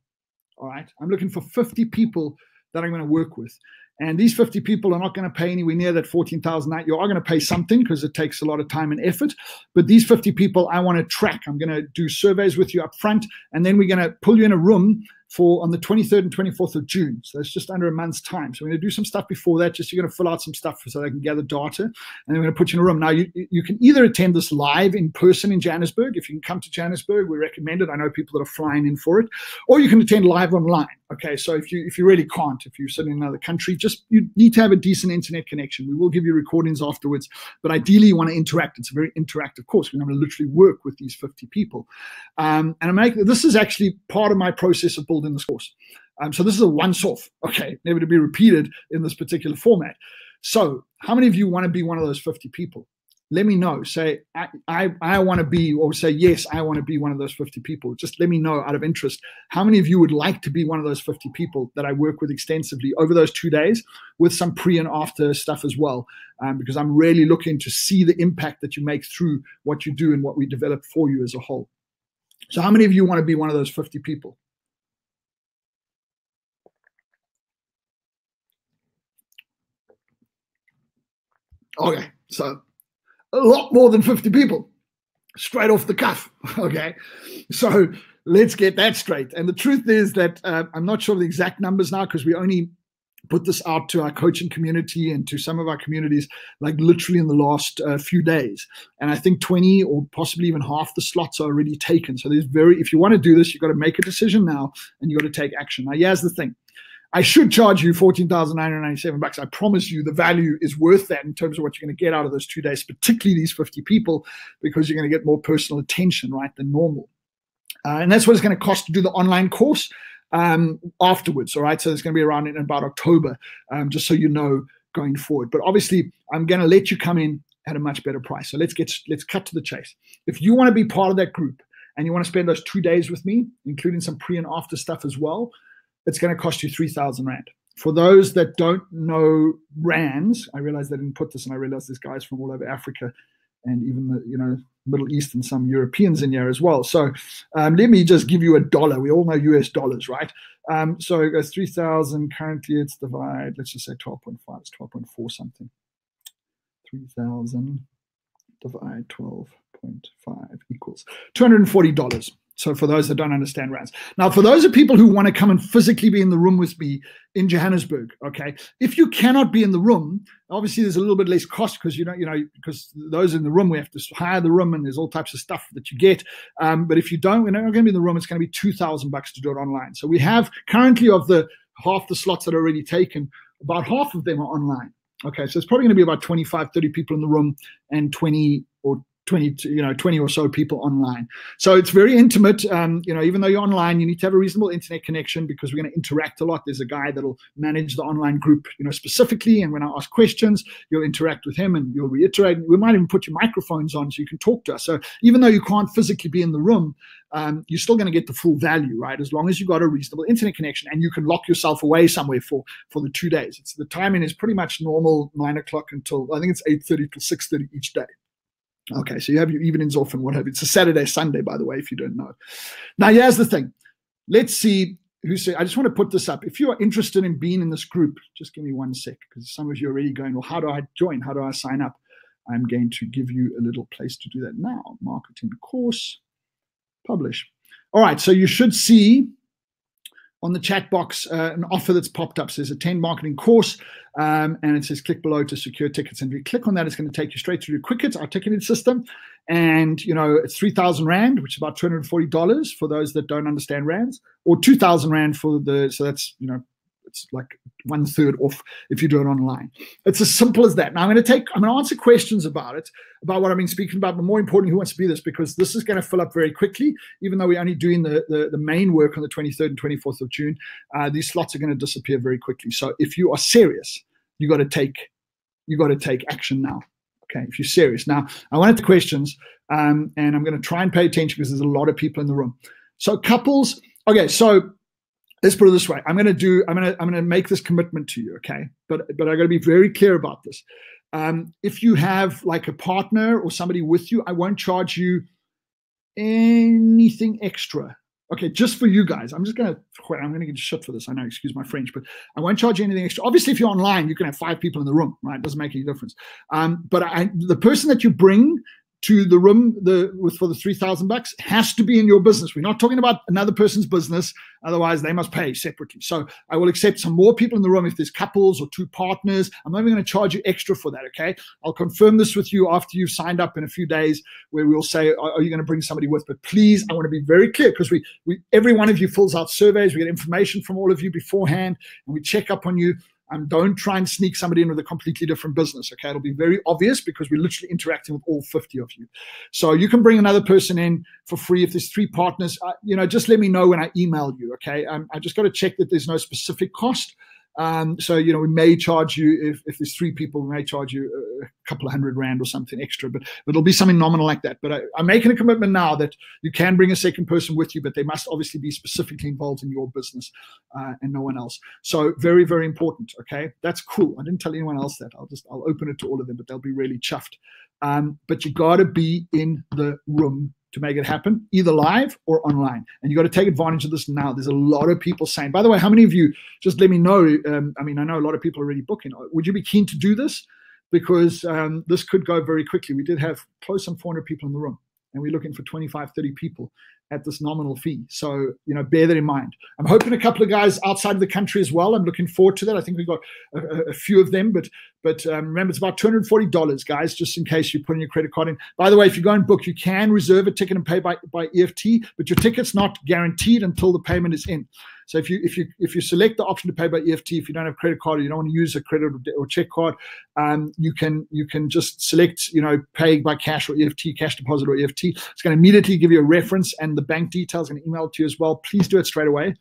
Speaker 1: All right. I'm looking for 50 people that I'm going to work with. And these 50 people are not going to pay anywhere near that $14,000. You are going to pay something because it takes a lot of time and effort. But these 50 people I want to track. I'm going to do surveys with you up front. And then we're going to pull you in a room on the 23rd and 24th of June. So that's just under a month's time. So we're going to do some stuff before that. Just you're going to fill out some stuff so they can gather data, and then we're going to put you in a room. Now you can either attend this live in person in Johannesburg. If you can come to Johannesburg, we recommend it. I know people that are flying in for it, or you can attend live online. Okay, so if you really can't, if you're sitting in another country, you need to have a decent internet connection. We will give you recordings afterwards, but ideally you want to interact. It's a very interactive course. We're going to literally work with these 50 people. And this is actually part of my process of building this course. So this is a once-off, okay, never to be repeated in this particular format. So how many of you want to be one of those 50 people? Let me know. Say, I want to be, or say, yes, I want to be one of those 50 people. Just let me know out of interest. How many of you would like to be one of those 50 people that I work with extensively over those 2 days with some pre and after stuff as well? Because I'm really looking to see the impact that you make through what you do and what we develop for you as a whole. So how many of you want to be one of those 50 people? Okay, so a lot more than 50 people, straight off the cuff, okay? So let's get that straight. And the truth is that I'm not sure of the exact numbers now because we only put this out to our coaching community and to some of our communities like literally in the last few days. And I think 20 or possibly even half the slots are already taken. So if you want to do this, you've got to make a decision now and you've got to take action. Now, here's the thing. I should charge you $14,997. I promise you the value is worth that in terms of what you're going to get out of those 2 days, particularly these 50 people, because you're going to get more personal attention, right, than normal. And that's what it's going to cost to do the online course afterwards, all right? So it's going to be around in about October, just so you know going forward. But obviously, I'm going to let you come in at a much better price. So let's cut to the chase. If you want to be part of that group and you want to spend those 2 days with me, including some pre and after stuff as well, it's going to cost you 3,000 Rand. For those that don't know rands, I realize they didn't put this, and I realize there's guys from all over Africa and even the Middle East and some Europeans in here as well. So let me just give you a dollar. We all know US dollars, right? So it goes 3,000. Currently it's divided, let's just say 12.5. It's 12.4 something. 3,000 divided 12.5 equals $240. So for those that don't understand rands. Now, for those of people who want to come and physically be in the room with me in Johannesburg, okay, if you cannot be in the room, obviously there's a little bit less cost because because those in the room, we have to hire the room and there's all types of stuff that you get. But if you don't, we're not going to be in the room, it's going to be $2,000 to do it online. So we have currently of the half the slots that are already taken, about half of them are online. Okay, so it's probably going to be about 25, 30 people in the room and 20 or so people online. So it's very intimate. Even though you're online, you need to have a reasonable internet connection because we're going to interact a lot. There's a guy that'll manage the online group, specifically. And when I ask questions, you'll interact with him and you'll reiterate. We might even put your microphones on so you can talk to us. So even though you can't physically be in the room, you're still going to get the full value, right? As long as you've got a reasonable internet connection and you can lock yourself away somewhere for the 2 days. The timing is pretty much normal, 9 o'clock until, I think it's 8:30 till 6:30 each day. Okay, so you have your evenings off and what have you. It's a Saturday, Sunday, by the way, if you don't know. Now, here's the thing. Let's see who said. I just want to put this up. If you are interested in being in this group, just give me 1 sec, because some of you are already going, well, how do I join? How do I sign up? I'm going to give you a little place to do that now. Marketing course, publish. All right, so you should see on the chat box an offer that's popped up. Says attend marketing course, and it says click below to secure tickets. And if you click on that, it's going to take you straight through to Quicket, our ticketing system. And it's 3,000 Rand, which is about $240 for those that don't understand rands, or 2,000 Rand for so that's it's like 1/3 off if you do it online. It's as simple as that. Now I'm going to answer questions about what I've been speaking about, but more importantly, who wants to be this, because this is going to fill up very quickly. Even though we're only doing the main work on the 23rd and 24th of June, these slots are going to disappear very quickly. So if you are serious, you got to take action now. Okay, if you're serious. Now I wanted the questions, and I'm going to try and pay attention because there's a lot of people in the room. So couples. Okay, so let's put it this way. I'm going to make this commitment to you, okay? But I got to be very clear about this. If you have like a partner or somebody with you, I won't charge you anything extra. Okay, just for you guys. I'm going to get shit for this. I know, excuse my French, but I won't charge you anything extra. Obviously, if you're online, you can have 5 people in the room, right? It doesn't make any difference. But the person that you bring to the room for the $3,000 has to be in your business. We're not talking about another person's business. Otherwise, they must pay separately. So I will accept some more people in the room if there's couples or 2 partners. I'm not even going to charge you extra for that, okay? I'll confirm this with you after you've signed up in a few days, where we'll say, are you going to bring somebody with? But please, I want to be very clear, because every one of you fills out surveys. We get information from all of you beforehand, and we check up on you. Don't try and sneak somebody in with a completely different business, okay? It'll be very obvious, because we're literally interacting with all 50 of you. So you can bring another person in for free. If there's 3 partners, just let me know when I email you, okay? I just got to check that there's no specific cost. So, we may charge you, if there's 3 people, we may charge you a couple of $100 or something extra, but it'll be something nominal like that. But I'm making a commitment now that you can bring a second person with you, but they must obviously be specifically involved in your business and no one else. So very, very important. Okay. That's cool. I didn't tell anyone else that. I'll open it to all of them, but they'll be really chuffed. But you got to be in the room to make it happen, either live or online. And you got to take advantage of this now. There's a lot of people saying, by the way, how many of you, just let me know. I know a lot of people are already booking. Would you be keen to do this? Because this could go very quickly. We did have close on 400 people in the room, and we're looking for 25, 30 people at this nominal fee. So, bear that in mind. I'm hoping a couple of guys outside of the country as well. I'm looking forward to that. I think we've got a few of them, but remember, it's about $240, guys, just in case you put in your credit card in. By the way, if you go and book, you can reserve a ticket and pay by EFT, but your ticket's not guaranteed until the payment is in. So if you select the option to pay by EFT, if you don't have a credit card, or you don't want to use a credit or check card, you can just select, pay by cash or EFT, cash deposit or EFT. It's going to immediately give you a reference and the bank details, and email it to you as well. Please do it straight away,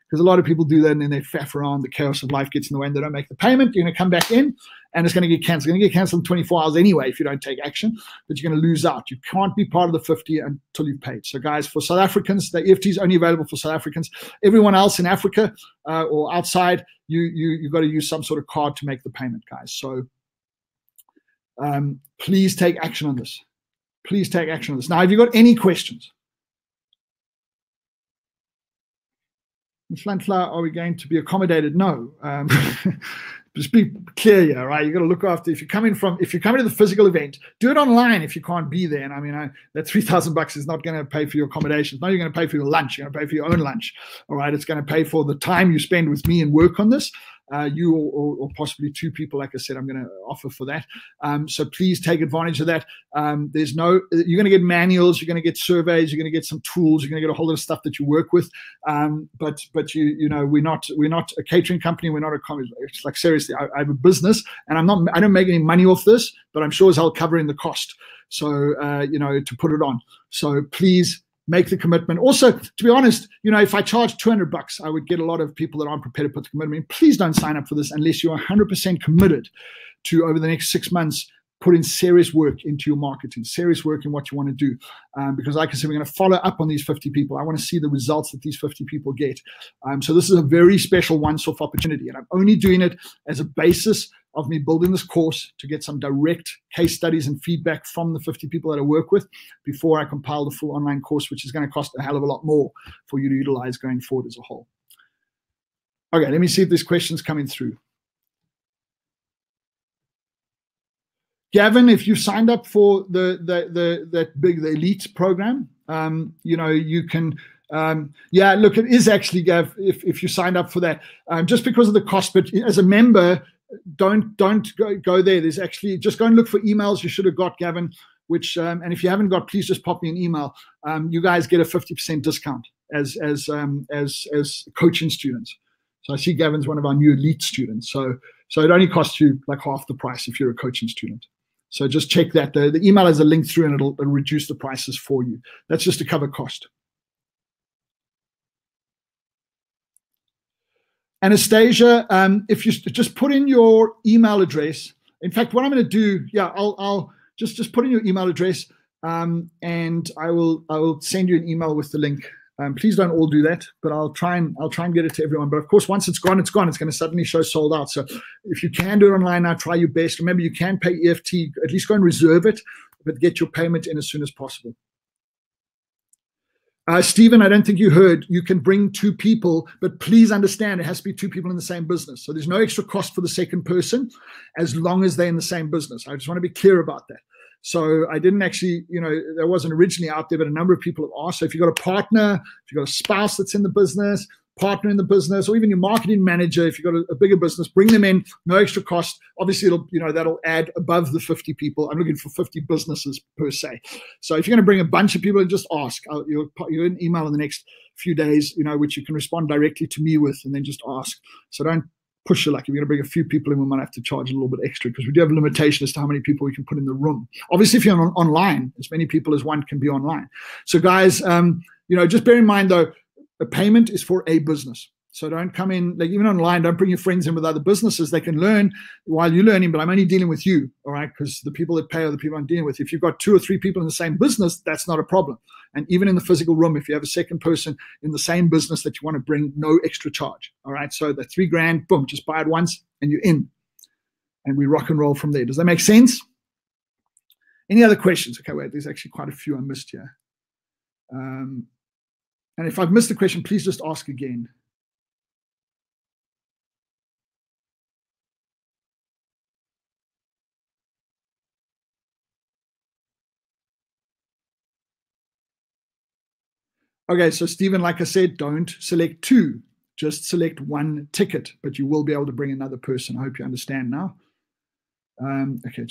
Speaker 1: because a lot of people do that and then they faff around. The chaos of life gets in the way and they don't make the payment. You're going to come back in and it's going to get canceled. It's going to get canceled in 24 hours anyway if you don't take action, but you're going to lose out. You can't be part of the 50 until you've paid. So guys, for South Africans, the EFT is only available for South Africans. Everyone else in Africa or outside, you've got to use some sort of card to make the payment, guys. So please take action on this. Please take action on this. Now, have you got any questions? Flantflower, are we going to be accommodated? No. Just be clear here, right? You got to look after. If you're coming to the physical event, do it online if you can't be there. And that $3,000 is not going to pay for your accommodations. No, you're going to pay for your lunch. You're going to pay for your own lunch. All right, it's going to pay for the time you spend with me and work on this. You or possibly 2 people, like I said, I'm going to offer for that. So please take advantage of that. You're going to get manuals, you're going to get surveys, you're going to get some tools, you're going to get a whole lot of stuff that you work with. But we're not a catering company. We're not a company. It's like, seriously, I have a business, and I don't make any money off this, but I'm sure as hell covering the cost. So, to put it on. So please make the commitment. Also, to be honest, if I charge $200, I would get a lot of people that aren't prepared to put the commitment in. Please don't sign up for this unless you're 100% committed to, over the next 6 months, put in serious work into your marketing, serious work in what you want to do. Because like I said, we're going to follow up on these 50 people. I want to see the results that these 50 people get. So this is a very special once-off opportunity. And I'm only doing it as a basis of me building this course to get some direct case studies and feedback from the 50 people that I work with before I compile the full online course, which is going to cost a hell of a lot more for you to utilize going forward as a whole. Okay, let me see if there's questions coming through. Gavin, if you signed up for the elite program, you can. Look, it is actually, Gav, if you signed up for that, just because of the cost. But as a member, don't go there. There's actually, just go and look for emails you should have got, Gavin. Which and if you haven't got, please just pop me an email. You guys get a 50% discount as coaching students. So I see Gavin's one of our new elite students. So it only costs you like half the price if you're a coaching student. So just check that. The email has a link through, and it'll reduce the prices for you. That's just to cover cost. Anastasia, if you just put in your email address. In fact, what I'm going to do, I'll just put in your email address, and I will send you an email with the link. Please don't all do that, but I'll try and get it to everyone. But of course, once it's gone, it's gone. It's going to suddenly show sold out. So if you can do it online now, try your best. Remember, you can pay EFT. At least go and reserve it, but get your payment in as soon as possible. Stephen, I don't think you heard. You can bring 2 people, but please understand it has to be 2 people in the same business. So there's no extra cost for the second person as long as they're in the same business. I just want to be clear about that. So I didn't actually, that wasn't originally out there, but a number of people have asked. So if you've got a partner, if you've got a spouse that's in the business, partner in the business, or even your marketing manager, if you've got a bigger business, bring them in, no extra cost. Obviously, that'll add above the 50 people. I'm looking for 50 businesses per se. So if you're going to bring a bunch of people, and just ask. You'll get an email in the next few days, which you can respond directly to me with, and then just ask. So don't push it. Like if you're going to bring a few people in, we might have to charge a little bit extra because we do have a limitation as to how many people we can put in the room. Obviously, if you're online, as many people as one can be online. So guys, just bear in mind though, a payment is for a business. So don't come in, like even online, don't bring your friends in with other businesses. They can learn while you're learning, but I'm only dealing with you, all right? Because the people that pay are the people I'm dealing with. If you've got 2 or 3 people in the same business, that's not a problem. And even in the physical room, if you have a second person in the same business that you want to bring, no extra charge, all right? So the $3,000, boom, just buy it once and you're in. And we rock and roll from there. Does that make sense? Any other questions? Okay, wait, there's actually quite a few I missed here. And if I've missed a question, please just ask again. Okay, so Stephen, like I said, don't select 2. Just select 1 ticket, but you will be able to bring another person. I hope you understand now. Okay,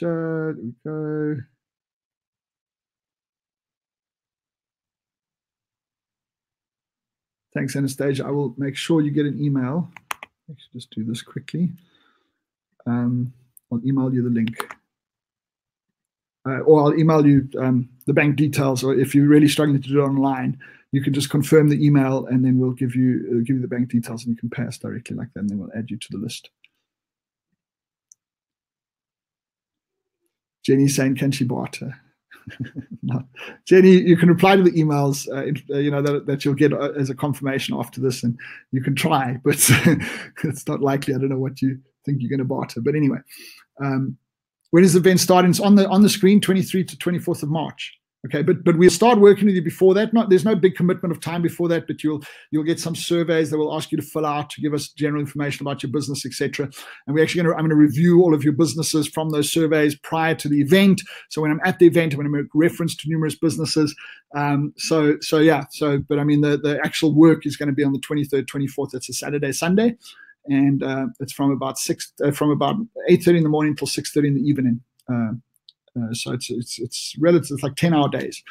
Speaker 1: there we go. Thanks, Anastasia. I will make sure you get an email. Let's just do this quickly. I'll email you the link. Or I'll email you the bank details, or if you're really struggling to do it online, you can just confirm the email and then we'll give you the bank details and you can pay us directly like that, and then we'll add you to the list. Jenny's saying, can she barter? No. Jenny, you can reply to the emails that you'll get as a confirmation after this, and you can try, but it's not likely. I don't know what you think you're going to barter. But anyway, when is the event starting? It's on the screen, 23 to 24th of March. Okay, but we'll start working with you before that. There's no big commitment of time before that, but you'll get some surveys that will ask you to fill out to give us general information about your business, etc. And I'm going to review all of your businesses from those surveys prior to the event. So when I'm at the event, I'm going to make reference to numerous businesses. But I mean, the actual work is going to be on the 23rd, 24th. It's a Saturday, Sunday. And it's from about 8:30 in the morning till 6:30 in the evening. So it's relative. It's like 10-hour days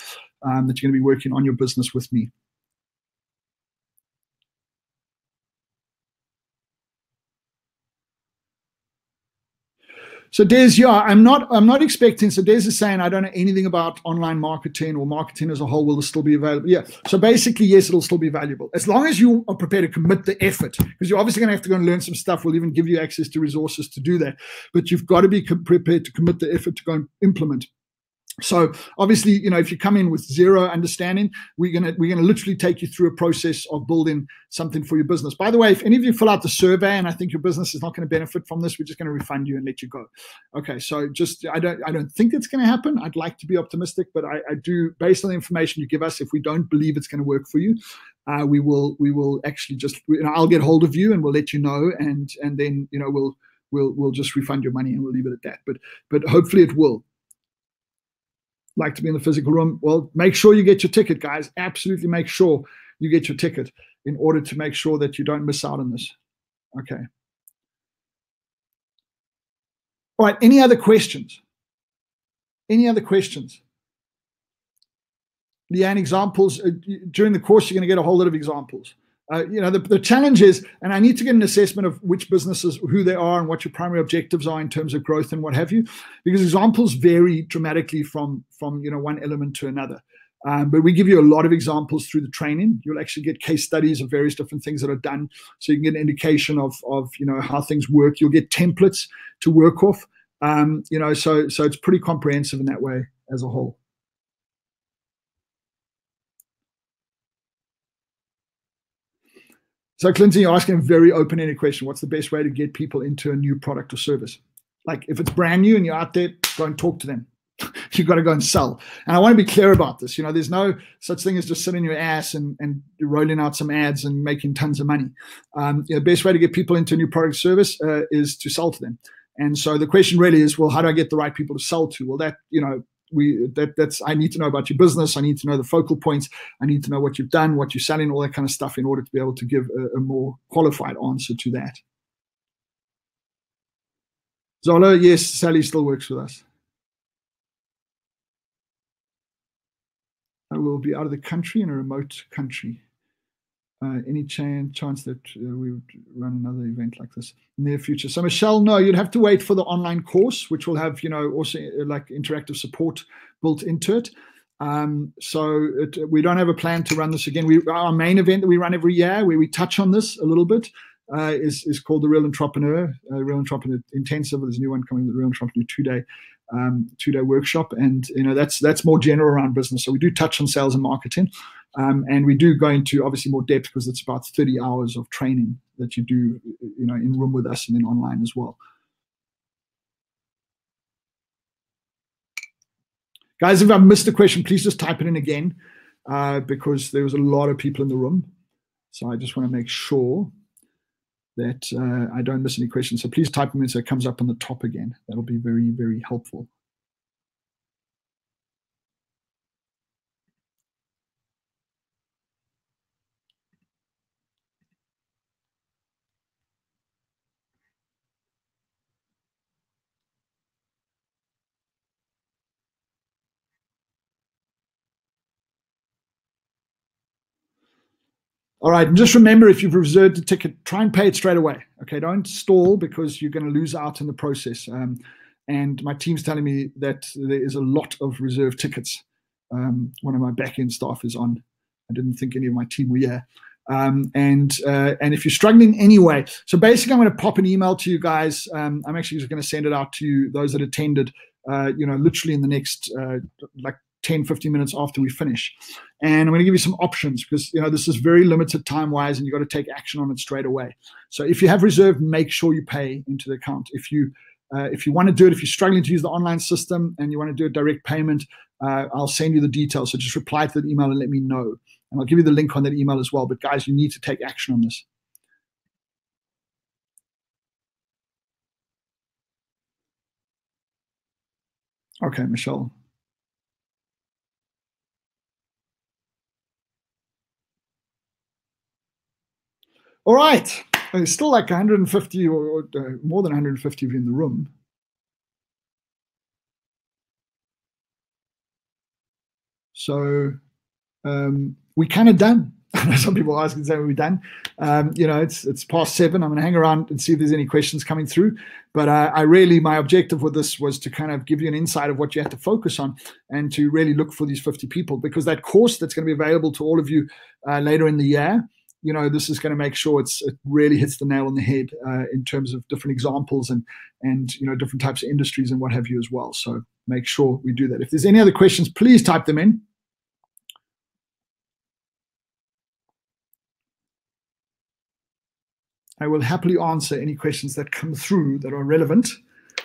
Speaker 1: that you're going to be working on your business with me. So Des, yeah, I'm not expecting. So Des is saying I don't know anything about online marketing or marketing as a whole. Will this still be available? Yeah. So basically, yes, it'll still be valuable as long as you are prepared to commit the effort, because you're obviously going to have to go and learn some stuff. We'll even give you access to resources to do that, but you've got to be prepared to commit the effort to go and implement. So obviously, if you come in with zero understanding, we're gonna literally take you through a process of building something for your business. By the way, if any of you fill out the survey and I think your business is not going to benefit from this, we're just going to refund you and let you go. Okay, so I don't think it's going to happen. I'd like to be optimistic, but I do, based on the information you give us. If we don't believe it's going to work for you, we will actually just I'll get hold of you and we'll let you know, and then we'll just refund your money and we'll leave it at that. But hopefully it will. Like to be in the physical room? Well, make sure you get your ticket, guys. Absolutely make sure you get your ticket in order to make sure that you don't miss out on this. Okay. All right. Any other questions? Any other questions? Leanne, examples. During the course, you're going to get a whole lot of examples. The challenge is, and I need to get an assessment of which businesses, who they are, and what your primary objectives are in terms of growth and what have you, because examples vary dramatically from one element to another. But we give you a lot of examples through the training. You'll actually get case studies of various different things that are done, so you can get an indication of how things work. You'll get templates to work off. So it's pretty comprehensive in that way as a whole. So Clinton, you're asking a very open-ended question. What's the best way to get people into a new product or service? Like if it's brand new and you're out there, go and talk to them. You've got to go and sell. And I want to be clear about this. There's no such thing as just sitting your ass and rolling out some ads and making tons of money. The best way to get people into a new product or service is to sell to them. And so the question really is, well, how do I get the right people to sell to? Well, that, that's I need to know about your business. I need to know the focal points. I need to know what you've done, what you're selling, all that kind of stuff in order to be able to give a more qualified answer to that. Zola, yes, Sally still works with us. I will be out of the country, in a remote country. Any chance that we would run another event like this in the near future? So Michelle, no, you'd have to wait for the online course, which will have, also like interactive support built into it. We don't have a plan to run this again. Our main event that we run every year, where we touch on this a little bit, is called the Real Entrepreneur Intensive. There's a new one coming, the Real Entrepreneur two-day workshop, and that's more general around business. So we do touch on sales and marketing. And we do go into obviously more depth because it's about 30 hours of training that you do, in room with us and then online as well. Guys, if I missed a question, please just type it in again because there was a lot of people in the room. So I just want to make sure that I don't miss any questions. So please type them in so it comes up on the top again. That'll be very, very helpful. All right, and just remember, if you've reserved a ticket, try and pay it straight away. Okay, don't stall because you're going to lose out in the process. And my team's telling me that there is a lot of reserved tickets. One of my back-end staff is on. I didn't think any of my team were here. And if you're struggling anyway, so basically I'm going to pop an email to you guys. I'm actually just going to send it out to you, those that attended, literally in the next 10, 15 minutes after we finish. And I'm going to give you some options because, this is very limited time-wise and you've got to take action on it straight away. So if you have reserved, make sure you pay into the account. If you want to do it, if you're struggling to use the online system and you want to do a direct payment, I'll send you the details. So just reply to the email and let me know. And I'll give you the link on that email as well. But guys, you need to take action on this. Okay, Michelle. All right. There's still like 150 or more than 150 of you in the room. So we kind of done. Some people asking, say, we're done. It's past 7. I'm going to hang around and see if there's any questions coming through. But my objective with this was to kind of give you an insight of what you have to focus on and to really look for these 50 people, because that course that's going to be available to all of you later in the year, this is going to make sure it really hits the nail on the head in terms of different examples and different types of industries and what have you as well. So make sure we do that. If there's any other questions, please type them in. I will happily answer any questions that come through that are relevant.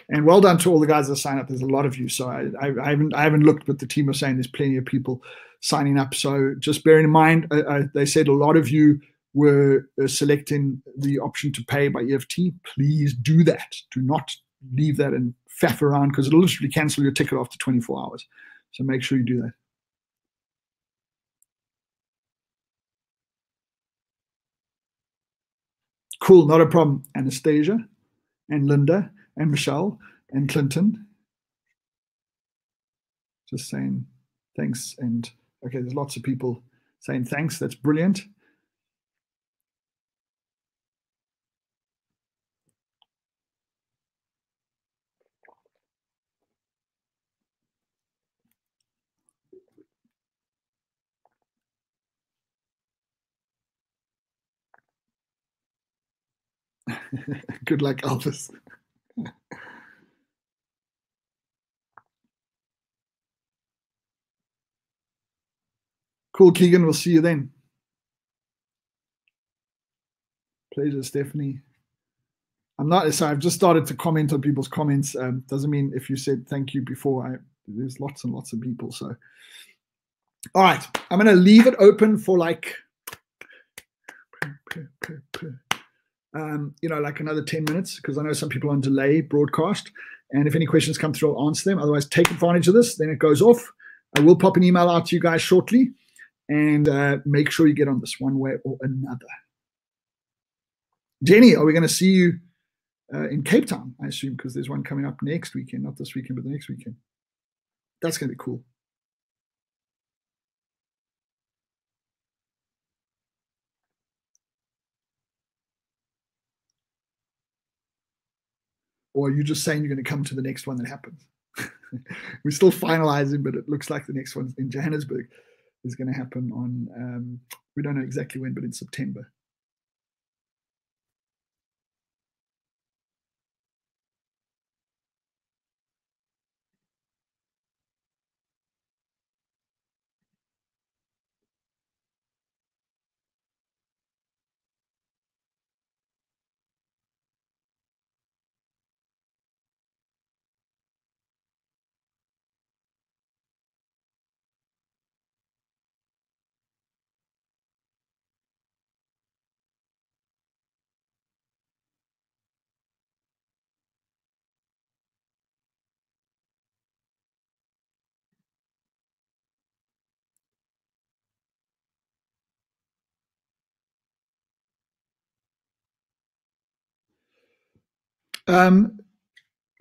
Speaker 1: And well done to all the guys that sign up. There's a lot of you. So I haven't looked, but the team are saying there's plenty of people signing up. So just bearing in mind, they said a lot of you were selecting the option to pay by EFT. Please do that. Do not leave that and faff around because it'll literally cancel your ticket after 24 hours. So make sure you do that. Cool, not a problem. Anastasia and Linda and Michelle and Clinton. Just saying thanks. And okay, there's lots of people saying thanks. That's brilliant. Good luck, Elvis. Cool, Keegan. We'll see you then. Pleasure, Stephanie. I've just started to comment on people's comments. Doesn't mean if you said thank you before, there's lots and lots of people. So, all right, I'm going to leave it open for like like another 10 minutes, because I know some people on delay broadcast. And if any questions come through, I'll answer them. Otherwise, take advantage of this. Then it goes off. I will pop an email out to you guys shortly, and make sure you get on this one way or another. Jenny, are we going to see you in Cape Town, I assume, because there's one coming up next weekend, not this weekend, but the next weekend. That's going to be cool. Or are you just saying you're going to come to the next one that happens? We're still finalizing, but it looks like the next one in Johannesburg is going to happen on, we don't know exactly when, but in September.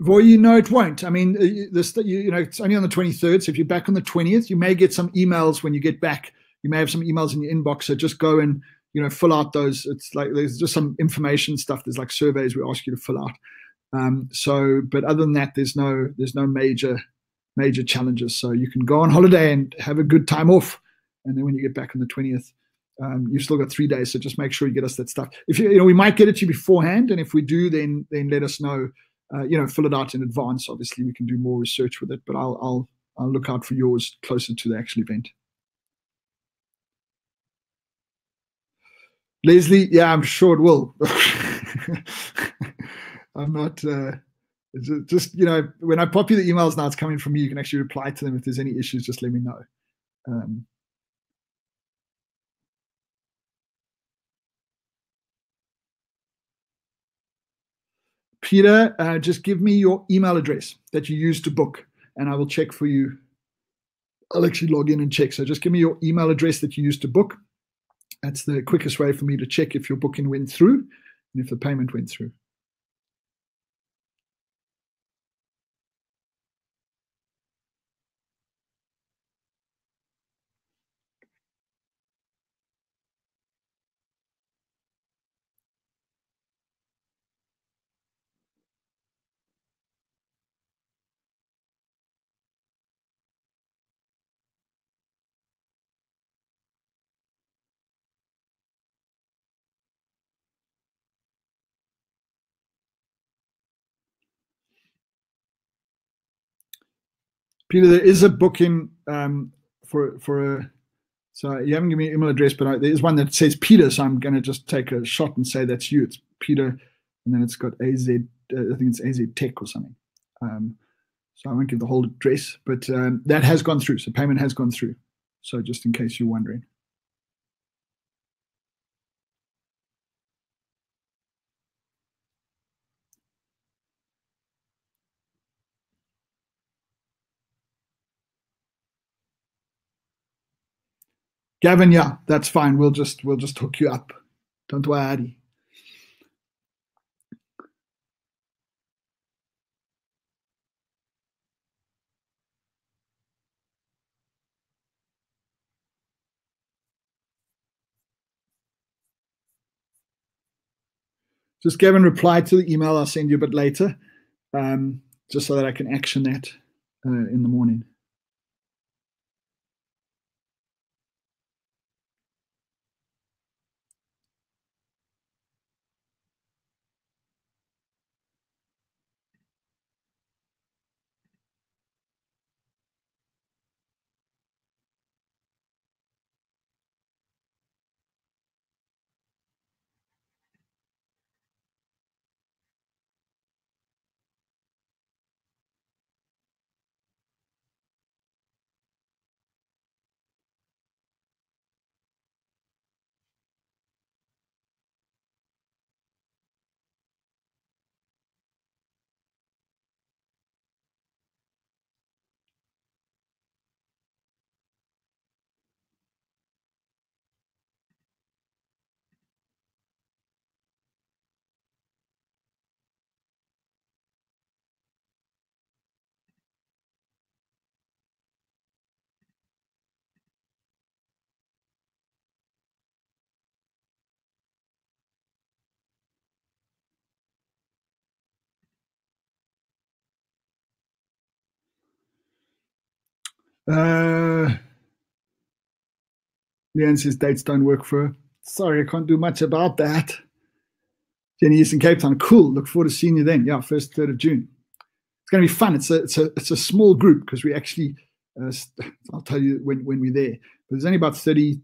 Speaker 1: Well, it won't. I mean, this it's only on the 23rd. So if you're back on the 20th, you may get some emails when you get back. You may have some emails in your inbox. So just go and fill out those. It's like there's just some information stuff. There's like surveys we ask you to fill out. But other than that, there's no major challenges. So you can go on holiday and have a good time off, and then when you get back on the 20th, you've still got 3 days. So just make sure you get us that stuff. If we might get it to you beforehand, and if we do, then let us know. Fill it out in advance. Obviously, we can do more research with it, but I'll look out for yours closer to the actual event. Leslie, yeah, I'm sure it will. I'm not. Just when I pop you the emails now, it's coming from me. You can actually reply to them if there's any issues. Just let me know. Peter, just give me your email address that you used to book, and I will check for you. I'll actually log in and check. So just give me your email address that you used to book. That's the quickest way for me to check if your booking went through and if the payment went through. Peter, there is a booking for a. So you haven't given me an email address, but there is one that says Peter. So I'm going to just take a shot and say that's you. It's Peter, and then it's got AZ. I think it's AZ Tech or something. So I won't give the whole address, but that has gone through. So payment has gone through. So just in case you're wondering. Gavin, yeah, that's fine. We'll just hook you up. Don't worry. Just Gavin, reply to the email I'll send you a bit later, just so that I can action that in the morning. Leanne says dates don't work for her. Sorry, I can't do much about that. Jenny is in Cape Town. Cool. Look forward to seeing you then. Yeah, 1st, 3rd of June. It's going to be fun. It's a small group because we actually, I'll tell you when we're there. But there's only about 30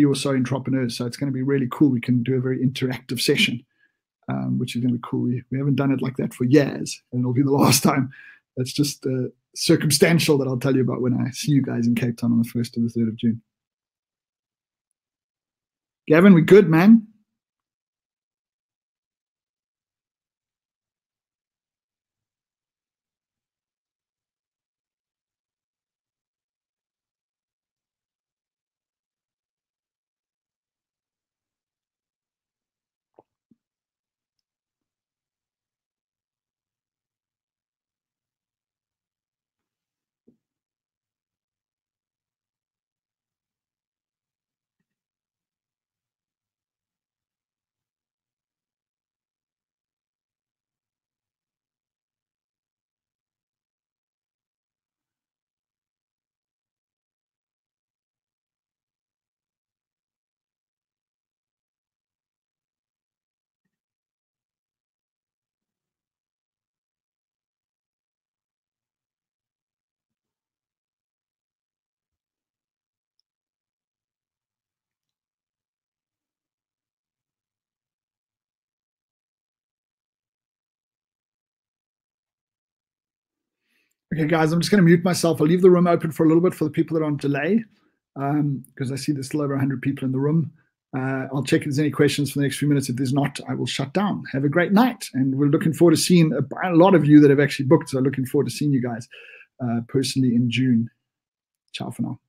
Speaker 1: or so entrepreneurs, so it's going to be really cool. We can do a very interactive session, which is going to be cool. We haven't done it like that for years, and it'll be the last time. That's just circumstantial that I'll tell you about when I see you guys in Cape Town on the 1st and the 3rd of June. Gavin, we good, man? Okay, guys, I'm just going to mute myself. I'll leave the room open for a little bit for the people that are on delay, because I see there's still over 100 people in the room. I'll check if there's any questions for the next few minutes. If there's not, I will shut down. Have a great night. And we're looking forward to seeing a lot of you that have actually booked. So looking forward to seeing you guys personally in June. Ciao for now.